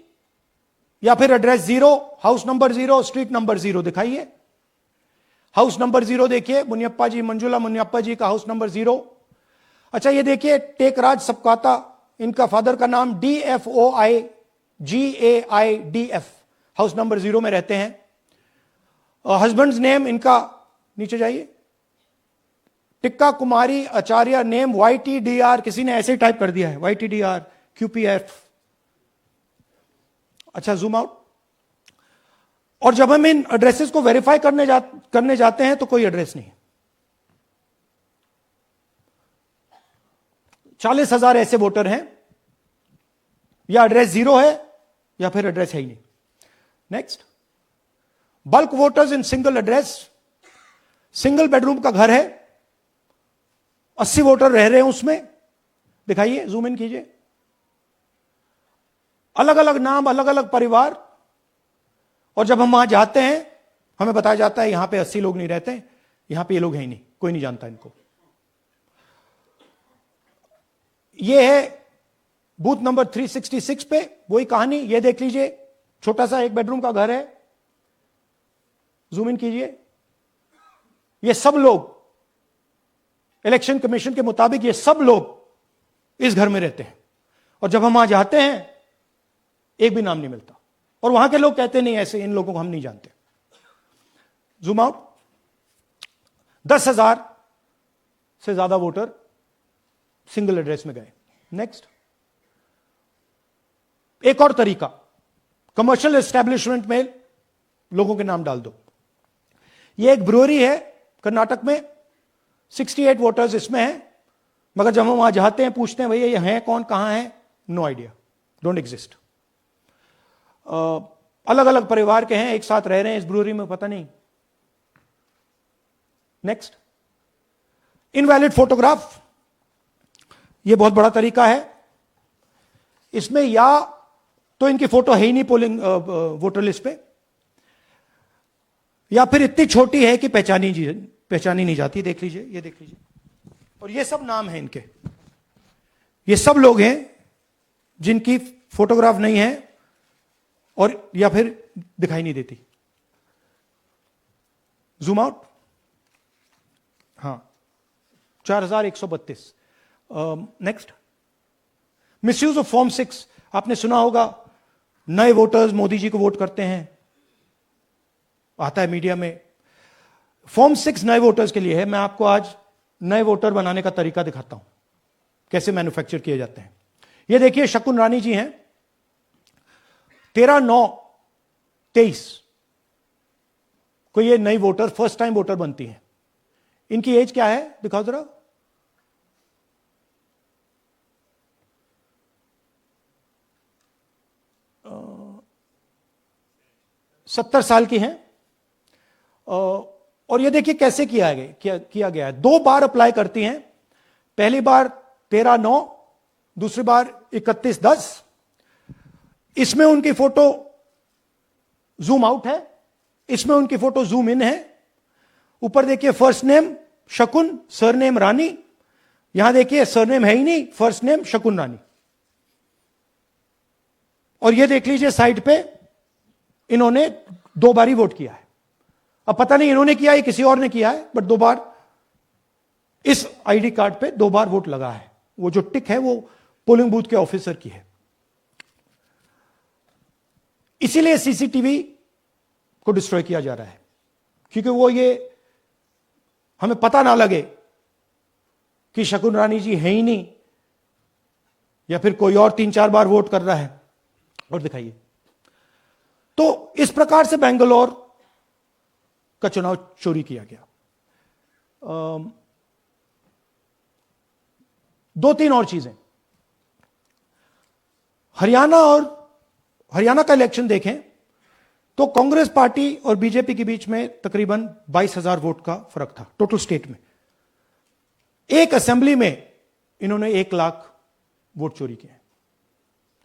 या फिर address 0, house number 0, street number 0। दिखाइए, हाउस नंबर 0 देखिए, मुनियप्पा जी, मंजुला मुनियप्पा जी का हाउस नंबर 0। अच्छा, ये देखिए, टेकराज सबकाता, इनका फादर का नाम DFOIGAIDF, हाउस नंबर 0 में रहते हैं। हस्बैंड्स नेम इनका, नीचे जाइए, टिक्का कुमारी आचार्य, नेम YTDR, किसी ने ऐसे ही टाइप कर दिया है, YTDR QPF। अच्छा, जूम आउट। और जब हम इन एड्रेसेस को वेरीफाई करने जाते हैं तो कोई एड्रेस नहीं है। 40,000 ऐसे वोटर हैं, या एड्रेस 0 है या फिर एड्रेस है ही नहीं। Next, bulk voters in single address. Single bedroom का घर है, 80 वोटर रह रहे हैं उसमें। दिखाइए, जूम इन कीजिए। अलग अलग नाम, अलग अलग परिवार। और जब हम वहां जाते हैं हमें बताया जाता है यहां पे 80 लोग नहीं रहते, यहां पे ये लोग हैं ही नहीं, कोई नहीं जानता इनको। ये है बूथ नंबर 366 पे वही कहानी। ये देख लीजिए, छोटा सा 1 बेडरूम का घर है। जूम इन कीजिए। ये सब लोग, इलेक्शन कमीशन के मुताबिक ये सब लोग इस घर में रहते हैं। और जब हम वहां जाते हैं एक भी नाम नहीं मिलता, और वहां के लोग कहते नहीं, ऐसे इन लोगों को हम नहीं जानते। Zoom out. 10,000 से ज्यादा वोटर सिंगल एड्रेस में गए। नेक्स्ट, एक और तरीका, कमर्शियल एस्टेब्लिशमेंट में लोगों के नाम डाल दो। ये एक ब्रूअरी है कर्नाटक में, 68 वोटर्स इसमें हैं, मगर जब हम वहां जाते हैं पूछते हैं भैया ये हैं कौन, कहां है, नो आइडिया, डोंट एग्जिस्ट। अलग अलग परिवार के हैं, एक साथ रह रहे हैं इस ब्रूअरी में, पता नहीं। नेक्स्ट, इनवैलिड फोटोग्राफ, यह बहुत बड़ा तरीका है। इसमें या तो इनकी फोटो है ही नहीं पोलिंग वोटर लिस्ट पे, या फिर इतनी छोटी है कि पहचानी नहीं जाती। देख लीजिए, ये देख लीजिए, और ये सब नाम है इनके। ये सब लोग हैं जिनकी फोटोग्राफ नहीं है और या फिर दिखाई नहीं देती। जूम आउट, हां, 4132। Next, misuse of form 6। आपने सुना होगा, नए वोटर्स मोदी जी को वोट करते हैं, आता है मीडिया में। फॉर्म 6 नए वोटर्स के लिए है। मैं आपको आज नए वोटर बनाने का तरीका दिखाता हूं, कैसे मैन्युफैक्चर किए जाते हैं। ये देखिए, शकुन रानी जी हैं, 13/9/23 को ये नई वोटर, फर्स्ट टाइम वोटर बनती हैं। इनकी एज क्या है, दिखाओ जरा। 70 साल की हैं। और ये देखिए कैसे किया गया है। 2 बार अप्लाई करती हैं। पहली बार 13/9, दूसरी बार 31/10। इसमें उनकी फोटो जूम आउट है, इसमें उनकी फोटो जूम इन है। ऊपर देखिए, फर्स्ट नेम शकुन, सरनेम रानी। यहां देखिए, सरनेम है ही नहीं, फर्स्ट नेम शकुन रानी। और ये देख लीजिए साइड पे, इन्होंने 2 बार ही वोट किया है। अब पता नहीं इन्होंने किया है किसी और ने किया है, बट 2 बार इस आईडी कार्ड पे 2 बार वोट लगा है। वो जो टिक है वो पोलिंग बूथ के ऑफिसर की है। इसीलिए सीसीटीवी को डिस्ट्रॉय किया जा रहा है, क्योंकि वो ये हमें पता ना लगे कि शकुन रानी जी है ही नहीं, या फिर कोई और 3-4 बार वोट कर रहा है। और दिखाइए, तो इस प्रकार से बेंगलोर का चुनाव चोरी किया गया। 2-3 और चीजें। हरियाणा का इलेक्शन देखें तो कांग्रेस पार्टी और बीजेपी के बीच में तकरीबन 22,000 वोट का फर्क था टोटल स्टेट में। एक असेंबली में इन्होंने 1 लाख वोट चोरी किए।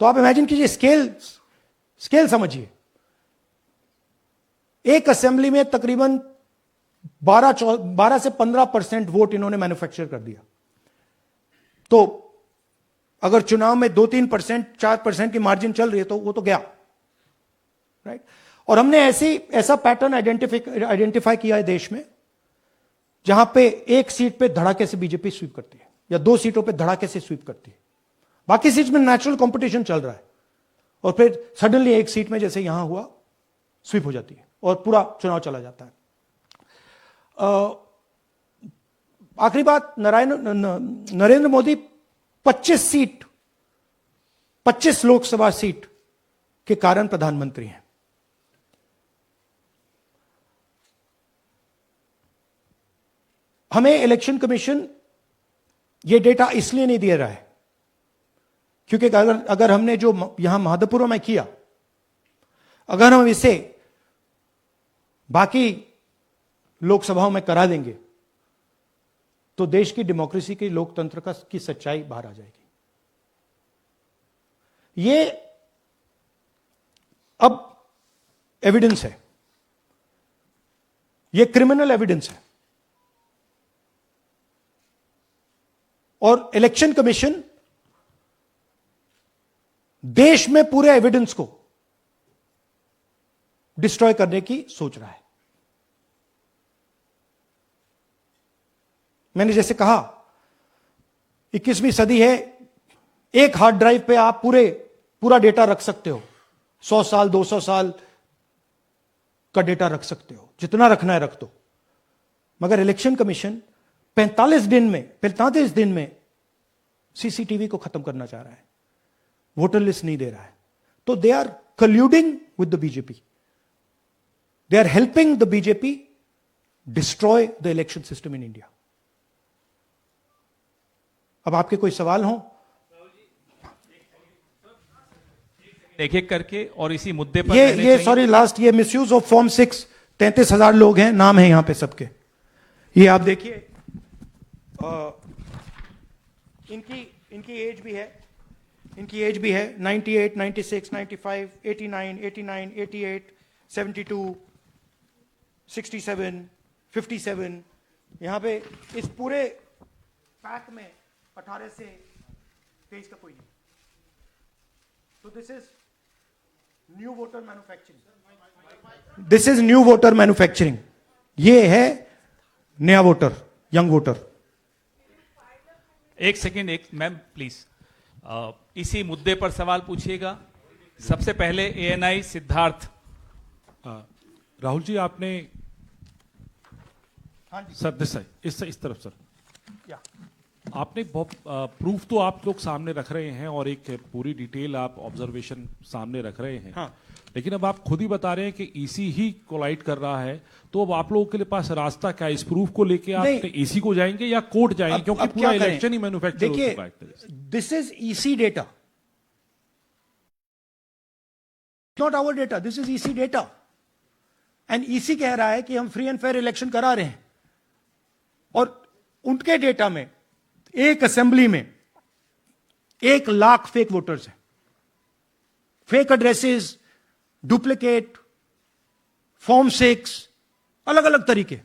तो आप इमेजिन कीजिए, स्केल समझिए। एक असेंबली में तकरीबन 12 से 15% वोट इन्होंने मैन्युफैक्चर कर दिया। तो अगर चुनाव में 2-3%, 4% की मार्जिन चल रही है तो वो तो गया, राइट। और हमने ऐसा पैटर्न आइडेंटिफाई किया है देश में, जहां पे एक सीट पे धड़ाके से बीजेपी स्वीप करती है, या 2 सीटों पे धड़ाके से स्वीप करती है। बाकी सीट में नेचुरल कंपटीशन चल रहा है, और फिर सडनली एक सीट में जैसे यहां हुआ स्वीप हो जाती है और पूरा चुनाव चला जाता है। आखिरी बात, नरेंद्र मोदी 25 लोकसभा सीट के कारण प्रधानमंत्री हैं। हमें इलेक्शन कमीशन यह डेटा इसलिए नहीं दे रहा है क्योंकि अगर हमने जो यहां महादपुरों में किया, अगर हम इसे बाकी लोकसभाओं में करा देंगे तो देश की डेमोक्रेसी की, लोकतंत्र की सच्चाई बाहर आ जाएगी। ये अब एविडेंस है, ये क्रिमिनल एविडेंस है। और इलेक्शन कमीशन देश में पूरे एविडेंस को डिस्ट्रॉय करने की सोच रहा है। मैंने जैसे कहा, 21वीं सदी है, एक हार्ड ड्राइव पे आप पूरा डेटा रख सकते हो। 100 साल 200 साल का डेटा रख सकते हो, जितना रखना है रख दो। मगर इलेक्शन कमीशन 45 दिन में सीसीटीवी को खत्म करना चाह रहा है, वोटर लिस्ट नहीं दे रहा है। तो they are colluding with the BJP, they are helping the BJP destroy the election system in India. अब आपके कोई सवाल हो? एक एक करके और इसी मुद्दे पर रहने ये चाहिए। सॉरी लास्ट, ये मिसयूज ऑफ फॉर्म 6, 33,000 लोग हैं, नाम है यहां पे सबके। ये आप देखिए, इनकी एज भी है, 98, 96, 95, 89, 88, 72, 67, 57। यहां पे इस पूरे पैक में 18 से 23 का कोई नहीं। तो this is new voter manufacturing, this is new voter manufacturing. ये है नया वोटर, यंग वोटर। एक सेकेंड, एक मैम प्लीज, इसी मुद्दे पर सवाल पूछिएगा। सबसे पहले एएनआई सिद्धार्थ। राहुल जी, आपने हाँ जी, सर दिस साइड, इस तरफ सर, क्या आपने बहुत प्रूफ तो आप लोग सामने रख रहे हैं और एक पूरी डिटेल आप ऑब्जर्वेशन सामने रख रहे हैं। हाँ। लेकिन अब आप खुद ही बता रहे हैं कि ईसी ही कोलाइड कर रहा है, तो अब आप लोगों के लिए पास रास्ता क्या है? इस प्रूफ को लेके आप नहीं। ईसी को जाएंगे या कोर्ट जाएंगे? क्योंकि अब पूरा क्या करें? इलेक्शन ही मैन्युफैक्चर हो देखिए, चुका है एक तरह से। This is EC data, not our data, this is EC data. And EC कह रहा है कि हम फ्री एंड फेयर इलेक्शन करा रहे हैं, और उनके डेटा में एक असेंबली में 1 लाख फेक वोटर्स हैं, फेक एड्रेसेस, डुप्लीकेट, फॉर्म 6, अलग अलग तरीके।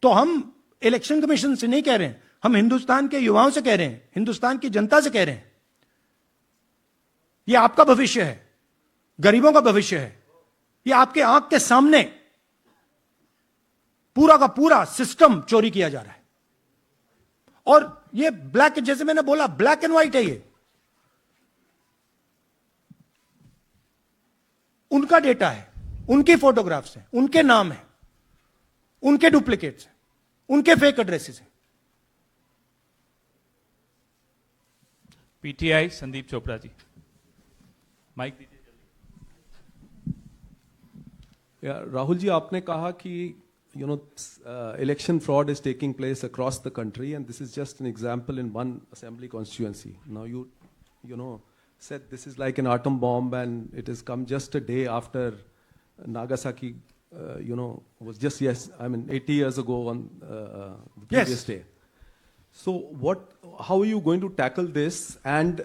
तो हम इलेक्शन कमीशन से नहीं कह रहे हैं, हम हिंदुस्तान के युवाओं से कह रहे हैं, हिंदुस्तान की जनता से कह रहे हैं, यह आपका भविष्य है, गरीबों का भविष्य है। यह आपके आंख के सामने पूरा का पूरा सिस्टम चोरी किया जा रहा है। और ये ब्लैक, जैसे मैंने बोला, ब्लैक एंड व्हाइट है। ये उनका डेटा है, उनकी फोटोग्राफ्स हैं, उनके नाम हैं, उनके डुप्लीकेट्स हैं, उनके फेक एड्रेसेस हैं। पीटीआई संदीप चोपड़ा जी, माइक दीजिए। राहुल जी, आपने कहा कि election fraud is taking place across the country, and this is just an example in one assembly constituency. Now you said this is like an atom bomb, and it has come just a day after Nagasaki, was just 80 years ago on the previous day. So how are you going to tackle this, and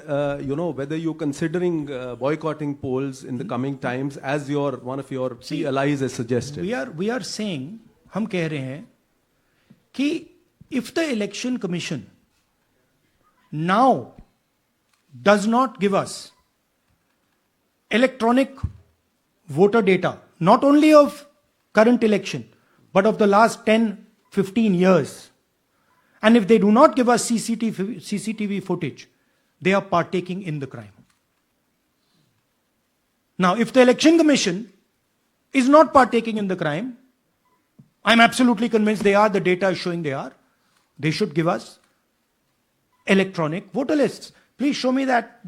whether you're considering boycotting polls in the coming times, as one of your key allies has suggested? We are saying, हम कह रहे हैं कि if the election commission now does not give us electronic voter data, not only of current election, but of the last 10, 15 years, and if they do not give us CCTV footage, they are partaking in the crime. Now, if the election commission is not partaking in the crime, I'm absolutely convinced they are, the data is showing they are, they should give us electronic voter lists. Please show me that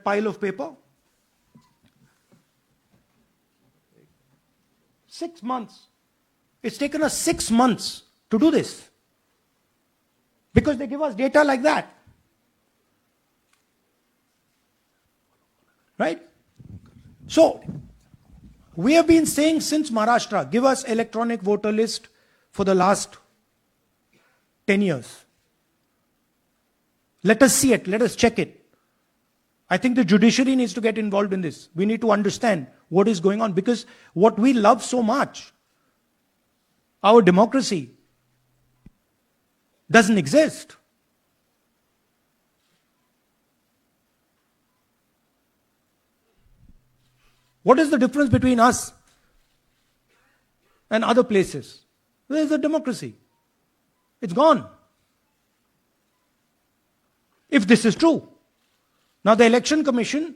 pile of paper. 6 months. It's taken us 6 months to do this, because they give us data like that. Right? So, we have been saying since Maharashtra, give us electronic voter list for the last 10 years. Let us see it, let us check it. I think the judiciary needs to get involved in this. We need to understand what is going on, because what we love so much, our democracy, doesn't exist. What is the difference between us and other places? Where is the democracy? It's gone. If this is true. Now the election commission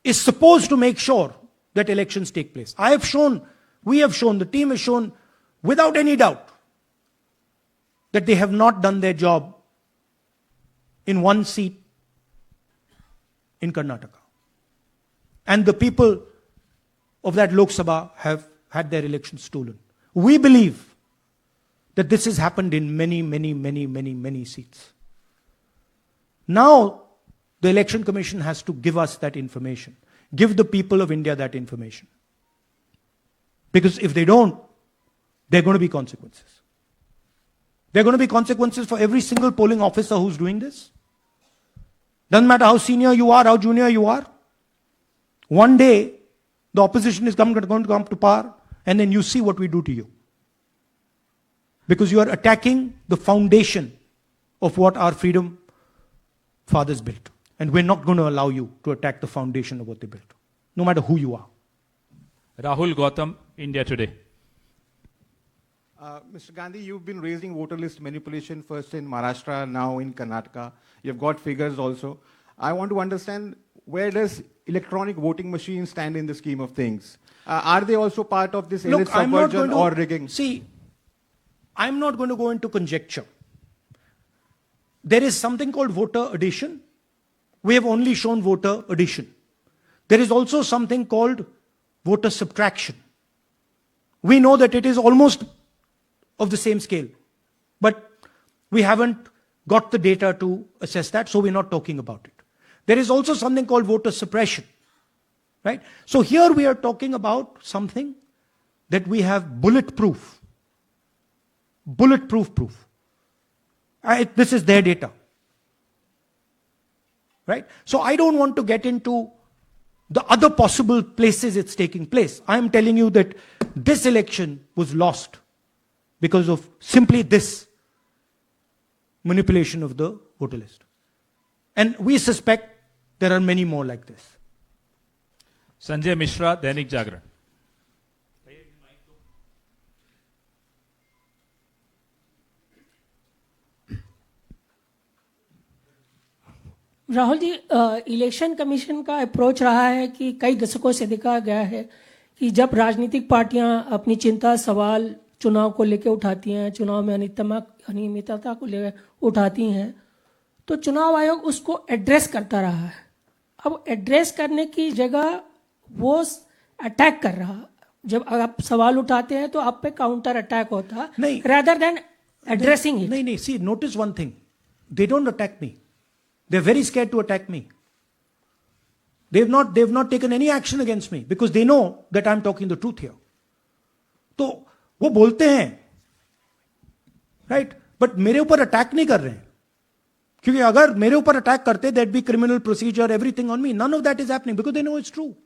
is supposed to make sure that elections take place. I have shown, we have shown, the team has shown without any doubt that they have not done their job in one seat in Karnataka. And the people of that Lok Sabha have had their elections stolen. We believe that this has happened in many seats. Now, the Election Commission has to give us that information. Give the people of India that information. Because if they don't, there are going to be consequences. There are going to be consequences for every single polling officer who's doing this. Doesn't matter how senior you are, how junior you are. One day, the opposition is going to come to power, and then you see what we do to you. Because you are attacking the foundation of what our freedom fathers built. And we're not going to allow you to attack the foundation of what they built, no matter who you are. Rahul Gautam, India Today. Mr. Gandhi, you've been raising voter list manipulation first in Maharashtra, now in Karnataka. You've got figures also. I want to understand, where does electronic voting machines stand in the scheme of things? Are they also part of this elite subversion or rigging? See, I'm not going to go into conjecture. There is something called voter addition. We have only shown voter addition. There is also something called voter subtraction. We know that it is almost of the same scale, but we haven't got the data to assess that, so we're not talking about it. There is also something called voter suppression, right? So here we are talking about something that we have bulletproof proof. This is their data, right? So I don't want to get into the other possible places it's taking place. I am telling you that this election was lost because of simply this manipulation of the voter list. And we suspect there are many more like this. Sanjay Mishra, Dainik Jagran. Rahul ji, election commission का approach रहा है कि कई दशकों से देखा गया है कि जब राजनीतिक पार्टियां अपनी चिंता सवाल चुनाव को लेकर उठाती हैं, चुनाव में अनियमितता को लेकर उठाती हैं, तो चुनाव आयोग उसको एड्रेस करता रहा है. अब एड्रेस करने की जगह वो अटैक कर रहा. जब आप सवाल उठाते हैं तो आप पे काउंटर अटैक होता नहीं, rather than addressing it. नहीं, see, notice one thing. They don't attack me. They're very scared to attack me. They've not taken any action against me because they know that I'm talking the truth here. तो वो बोलते हैं, right? But मेरे ऊपर attack नहीं कर रहे हैं. क्योंकि अगर मेरे ऊपर अटैक करते, there'd be criminal procedure, everything on me. None of that is happening because they know it's true.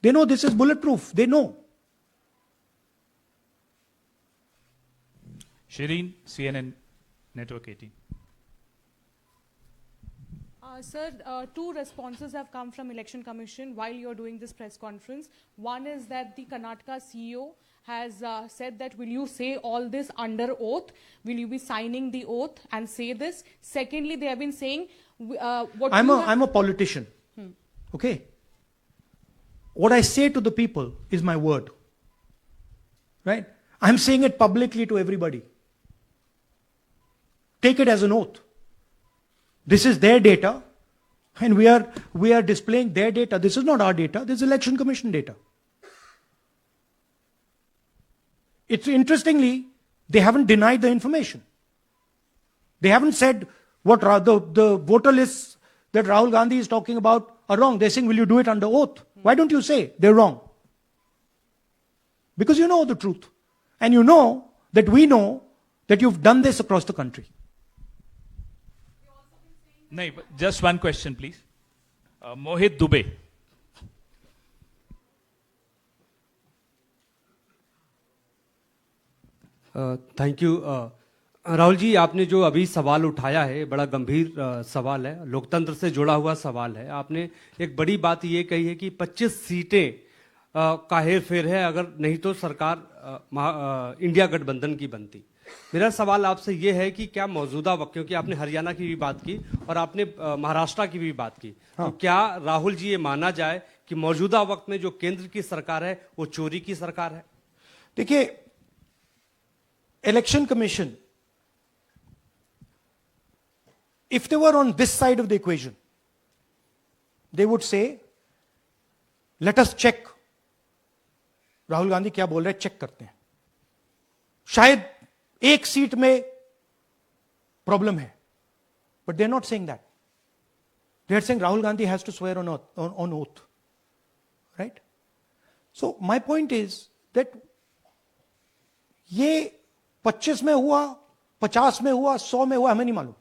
They know this is bulletproof. They know. Shireen, CNN Network 18. Sir, two responses have come from Election Commission while you're doing this press conference. One is that the Karnataka CEO has said that will you say all this under oath? Will you be signing the oath and say this? Secondly, they have been saying I'm a politician. Okay? What I say to the people is my word. Right? I'm saying it publicly to everybody. Take it as an oath. This is their data, and we are displaying their data. This is not our data. This is Election Commission data. It's interestingly, they haven't denied the information. They haven't said what the voter lists that Rahul Gandhi is talking about are wrong. They're saying, will you do it under oath? Why don't you say they're wrong? Because you know the truth. And you know that we know that you've done this across the country. No, just one question, please. Mohit Dubey. Thank you. Rahul ji, आपने जो अभी सवाल उठाया है बड़ा गंभीर सवाल है, लोकतंत्र से जुड़ा हुआ सवाल है. आपने एक बड़ी बात ये कही है कि 25 सीटें का हेर फेर है, अगर नहीं तो सरकार इंडिया गठबंधन की बनती. मेरा सवाल आपसे ये है कि क्या मौजूदा वक्त, क्योंकि आपने हरियाणा की भी बात की और आपने महाराष्ट्र की भी बात की, तो क्या राहुल जी ये माना जाए कि मौजूदा वक्त में जो केंद्र की सरकार है वो चोरी की सरकार है? देखिए, election commission, if they were on this side of the equation, they would say, let us check. Rahul Gandhi क्या बोल रहे हैं, चेक करते हैं. शायद एक सीट में प्रॉब्लम है, but they are not saying that. They are saying Rahul Gandhi has to swear on oath. Right? So my point is that ये 25 में हुआ, 50 में हुआ, 100 में हुआ, हमें नहीं मालूम.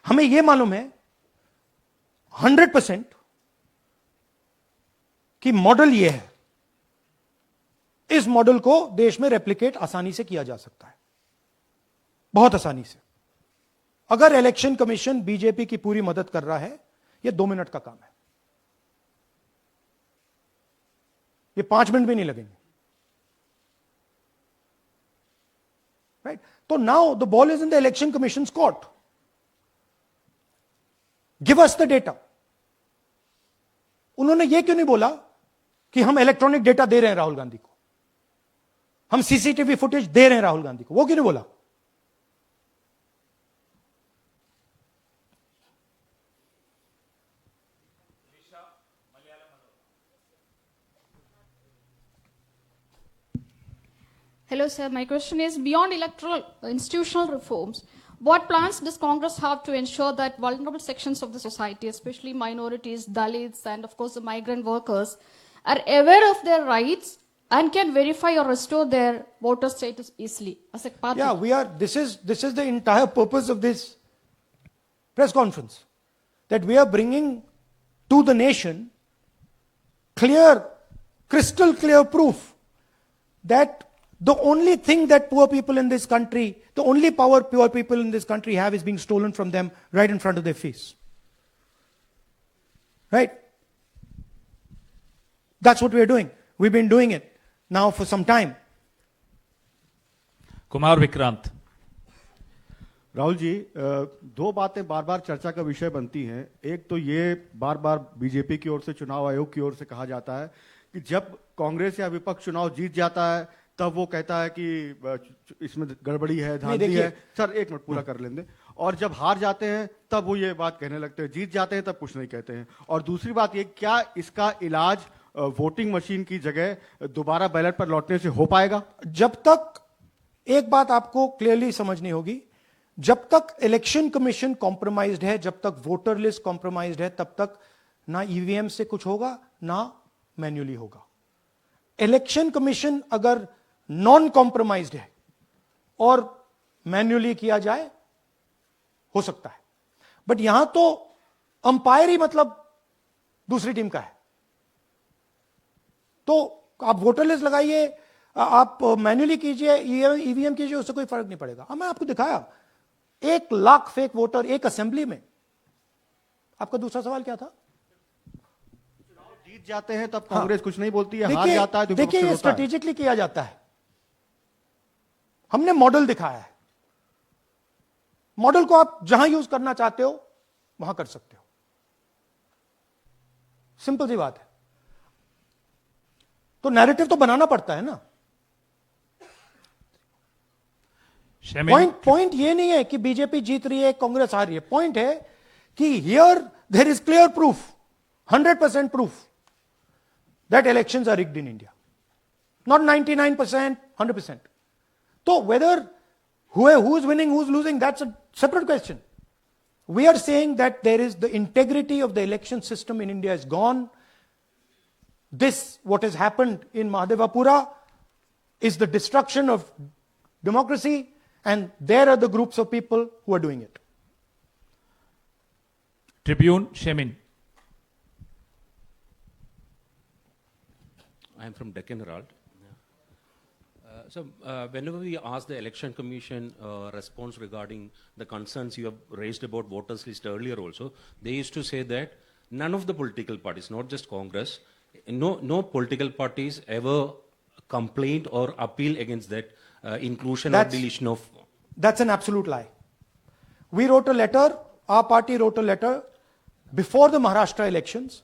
हमें यह मालूम है 100% कि मॉडल यह है. इस मॉडल को देश में रेप्लिकेट आसानी से किया जा सकता है, बहुत आसानी से. अगर इलेक्शन कमीशन बीजेपी की पूरी मदद कर रहा है, यह 2 मिनट का काम है. ये 5 मिनट भी नहीं लगेंगे. राइट? तो now the ball is in the election commission court. Give us the data. उन्होंने ये क्यों नहीं बोला कि हम इलेक्ट्रॉनिक डेटा दे रहे हैं राहुल गांधी को, हम सीसीटीवी फुटेज दे रहे हैं राहुल गांधी को? वो क्यों नहीं बोला? Hello, sir. My question is, beyond electoral institutional reforms, what plans does Congress have to ensure that vulnerable sections of the society, especially minorities, Dalits, and of course the migrant workers, are aware of their rights and can verify or restore their voter status easily as a part Yeah, we are. This is the entire purpose of this press conference, that we are bringing to the nation clear, crystal clear proof that the only thing that poor people in this country, the only power poor people in this country have is being stolen from them right in front of their face. Right? That's what we are doing. We've been doing it now for some time. Kumar Vikrant. Rahul ji, दो बातें बार बार चर्चा का विषय बनती हैं. एक तो ये बार बार बीजेपी की ओर से, चुनाव आयोग की ओर से कहा जाता है कि जब कांग्रेस या विपक्ष चुनाव जीत जाता है तब वो कहता है कि इसमें गड़बड़ी है, धांधली है. सर एक मिनट पूरा कर लेंगे. और जब हार जाते हैं तब वो ये बात कहने लगते हैं, जीत जाते हैं तब कुछ नहीं कहते हैं. और दूसरी बात ये, क्या इसका इलाज वोटिंग मशीन की जगह दोबारा बैलेट पर लौटने से हो पाएगा? जब तक, एक बात आपको क्लियरली समझनी होगी, जब तक इलेक्शन कमीशन कॉम्प्रोमाइज्ड है, जब तक वोटर लिस्ट कॉम्प्रोमाइज्ड है, तब तक ना ईवीएम से कुछ होगा ना मैन्युअली होगा. इलेक्शन कमीशन अगर नॉन कॉम्प्रोमाइज्ड है और मैन्युअली किया जाए, हो सकता है. बट यहां तो अंपायर ही मतलब दूसरी टीम का है. तो आप वोटर लिस्ट लगाइए, आप मैन्युअली कीजिए, ईवीएम कीजिए, उससे कोई फर्क नहीं पड़ेगा. अब मैं आपको दिखाया 1 लाख फेक वोटर एक असेंबली में. आपका दूसरा सवाल क्या था? जीत जाते हैं तब कांग्रेस कुछ नहीं बोलती है, हार जाता है तो देखिए, ये स्ट्रेटेजिकली किया जाता है. हमने मॉडल दिखाया है. मॉडल को आप जहां यूज करना चाहते हो वहां कर सकते हो. सिंपल सी बात है. तो नैरेटिव तो बनाना पड़ता है ना. पॉइंट ये नहीं है कि बीजेपी जीत रही है, कांग्रेस हार रही है. पॉइंट है कि here there is clear proof, 100% proof that elections are rigged in India. Not 99%, 100%. So whether who is winning, who's losing, that's a separate question. We are saying that there is the integrity of the election system in India is gone. This, what has happened in Mahadevapura, is the destruction of democracy, and there are the groups of people who are doing it. Tribune, Shemin. I am from Deccan Herald. Whenever we ask the Election Commission response regarding the concerns you have raised about voters list earlier also, they used to say that none of the political parties, not just Congress, no political parties ever complained or appeal against that inclusion or deletion of... That's an absolute lie. We wrote a letter, our party wrote a letter before the Maharashtra elections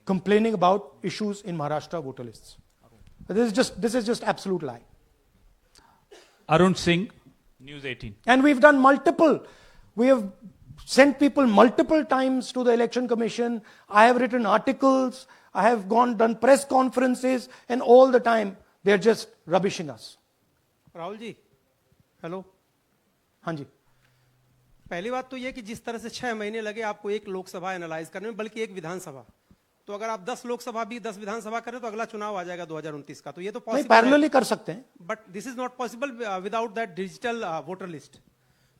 complaining about issues in Maharashtra voter lists. This is just absolute lie. Arun Singh, News 18. And we've done we have sent people multiple times to the election commission. I have written articles, I have done press conferences, and all the time they're just rubbishing us. Rahul ji, hello. हाँ जी. पहली बात तो ये कि जिस तरह से 6 महीने लगे आपको एक लोकसभा एनालाइज करने में, बल्कि एक विधानसभा, तो अगर आप 10 लोकसभा भी 10 विधानसभा करें तो अगला चुनाव आ जाएगा 2029 का, तो ये तो नहीं, पॉसिबल पैरेलली कर सकते हैं। But this is not possible without that digital voter list.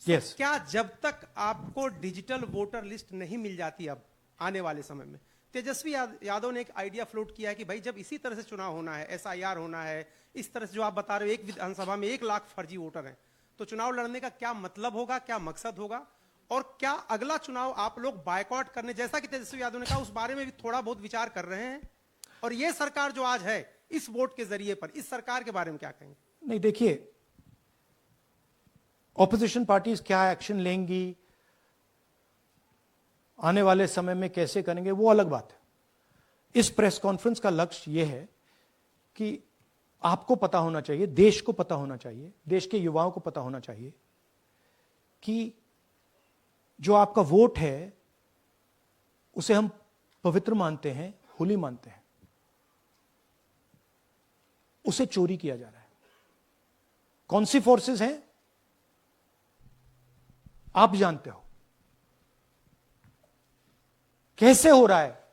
Yes. क्या जब तक आपको डिजिटल वोटर लिस्ट नहीं मिल जाती अब आने वाले समय में, तेजस्वी यादव ने एक आइडिया फ्लोट किया है कि भाई जब इसी तरह से चुनाव होना है, SIR होना है, इस तरह से जो आप बता रहे हो एक विधानसभा में 1 लाख फर्जी वोटर हैं, तो चुनाव लड़ने का क्या मतलब होगा, क्या मकसद होगा, और क्या अगला चुनाव आप लोग बायकॉट करने, जैसा कि तेजस्वी यादव ने कहा, उस बारे में भी थोड़ा बहुत विचार कर रहे हैं? और ये सरकार जो आज है इस वोट के जरिए पर, इस सरकार के बारे में क्या कहेंगे? नहीं, देखिए, ऑपोजिशन पार्टीज क्या एक्शन लेंगी, आने वाले समय में कैसे करेंगे, वो अलग बात है। इस प्रेस कॉन्फ्रेंस का लक्ष्य यह है कि आपको पता होना चाहिए, देश को पता होना चाहिए, देश के युवाओं को पता होना चाहिए कि जो आपका वोट है उसे हम पवित्र मानते हैं, होली मानते हैं, उसे चोरी किया जा रहा है। कौन सी फोर्सेस हैं आप जानते हो, कैसे हो रहा है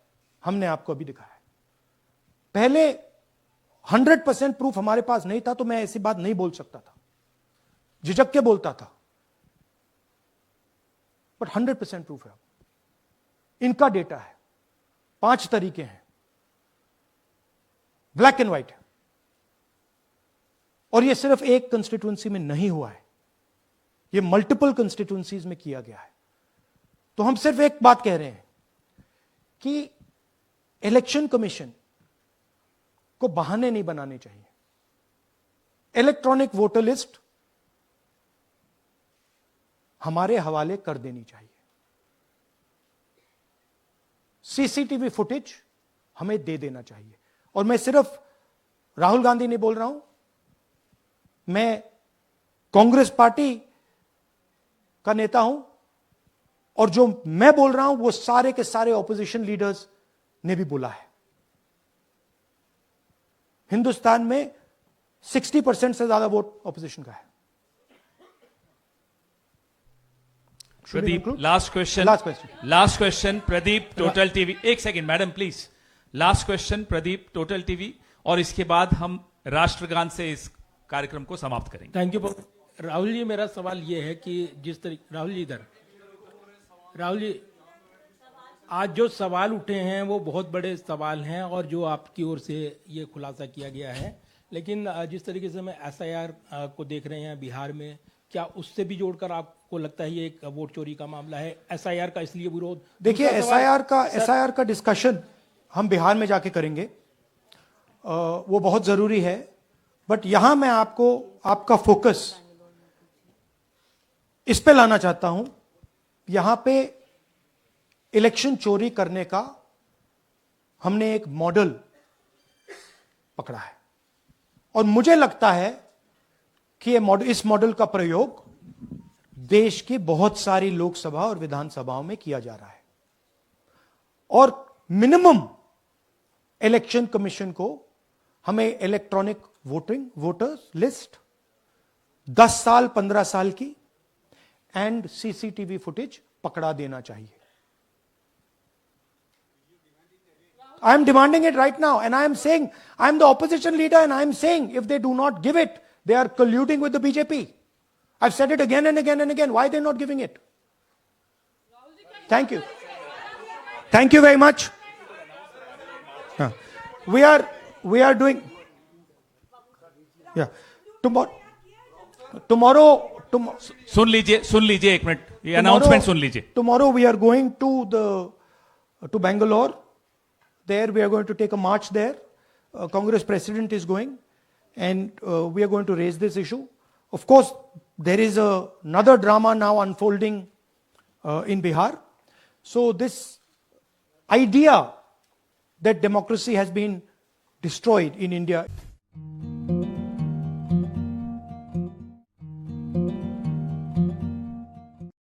हमने आपको अभी दिखाया है। पहले 100% प्रूफ हमारे पास नहीं था तो मैं ऐसी बात नहीं बोल सकता था, झिझक के बोलता था, बट 100% प्रूफ है। इनका डेटा है, 5 तरीके हैं, ब्लैक एंड व्हाइट है, और यह सिर्फ एक कंस्टिट्यूएंसी में नहीं हुआ है, यह मल्टीपल कंस्टिट्यूएंसीज में किया गया है। तो हम सिर्फ एक बात कह रहे हैं कि इलेक्शन कमीशन को बहाने नहीं बनाने चाहिए। इलेक्ट्रॉनिक वोटर लिस्ट हमारे हवाले कर देनी चाहिए, CCTV फुटेज हमें दे देना चाहिए। और मैं सिर्फ राहुल गांधी नहीं बोल रहा हूं, मैं कांग्रेस पार्टी का नेता हूं, और जो मैं बोल रहा हूं वो सारे के सारे ऑपोजिशन लीडर्स ने भी बोला है। हिंदुस्तान में 60% से ज्यादा वोट ऑपोजिशन का है। Pradeep, last question, Pradeep, total TV. एक second madam please, last question Pradeep, total TV, और इसके बाद हम राष्ट्रगान से इस कार्यक्रम को समाप्त करेंगे। थैंक यू राहुल जी। मेरा सवाल यह है कि जिस तरीके राहुल जी आज जो सवाल उठे हैं वो बहुत बड़े सवाल हैं, और जो आपकी ओर से ये खुलासा किया गया है, लेकिन जिस तरीके से मैं SIR को देख रहे हैं बिहार में, क्या उससे भी जोड़कर आपको लगता है ये एक वोट चोरी का मामला है? SIR का इसलिए विरोध, देखिए SIR का डिस्कशन हम बिहार में जाके करेंगे, वो बहुत जरूरी है, बट यहां मैं आपको आपका फोकस इस पे लाना चाहता हूं। यहां पे इलेक्शन चोरी करने का हमने एक मॉडल पकड़ा है, और मुझे लगता है कि इस मॉडल का प्रयोग देश की बहुत सारी लोकसभा और विधानसभाओं में किया जा रहा है, और मिनिमम इलेक्शन कमीशन को हमें इलेक्ट्रॉनिक वोटर्स लिस्ट 10 साल 15 साल की एंड CCTV फुटेज पकड़ा देना चाहिए। I am demanding it right now, and I am saying, I am the opposition leader, and I am saying, if they do not give it, they are colluding with the BJP. I've said it again and again and again. Why are they not giving it? Thank you. Thank you very much. We are doing, yeah. Tomorrow, सुन लीजिए एक minute, ये announcement सुन लीजिए। Tomorrow we are going to Bangalore. There we are going to take a march there. Congress president is going, and we are going to raise this issue. Of course, there is another drama now unfolding in Bihar. So this idea that democracy has been destroyed in India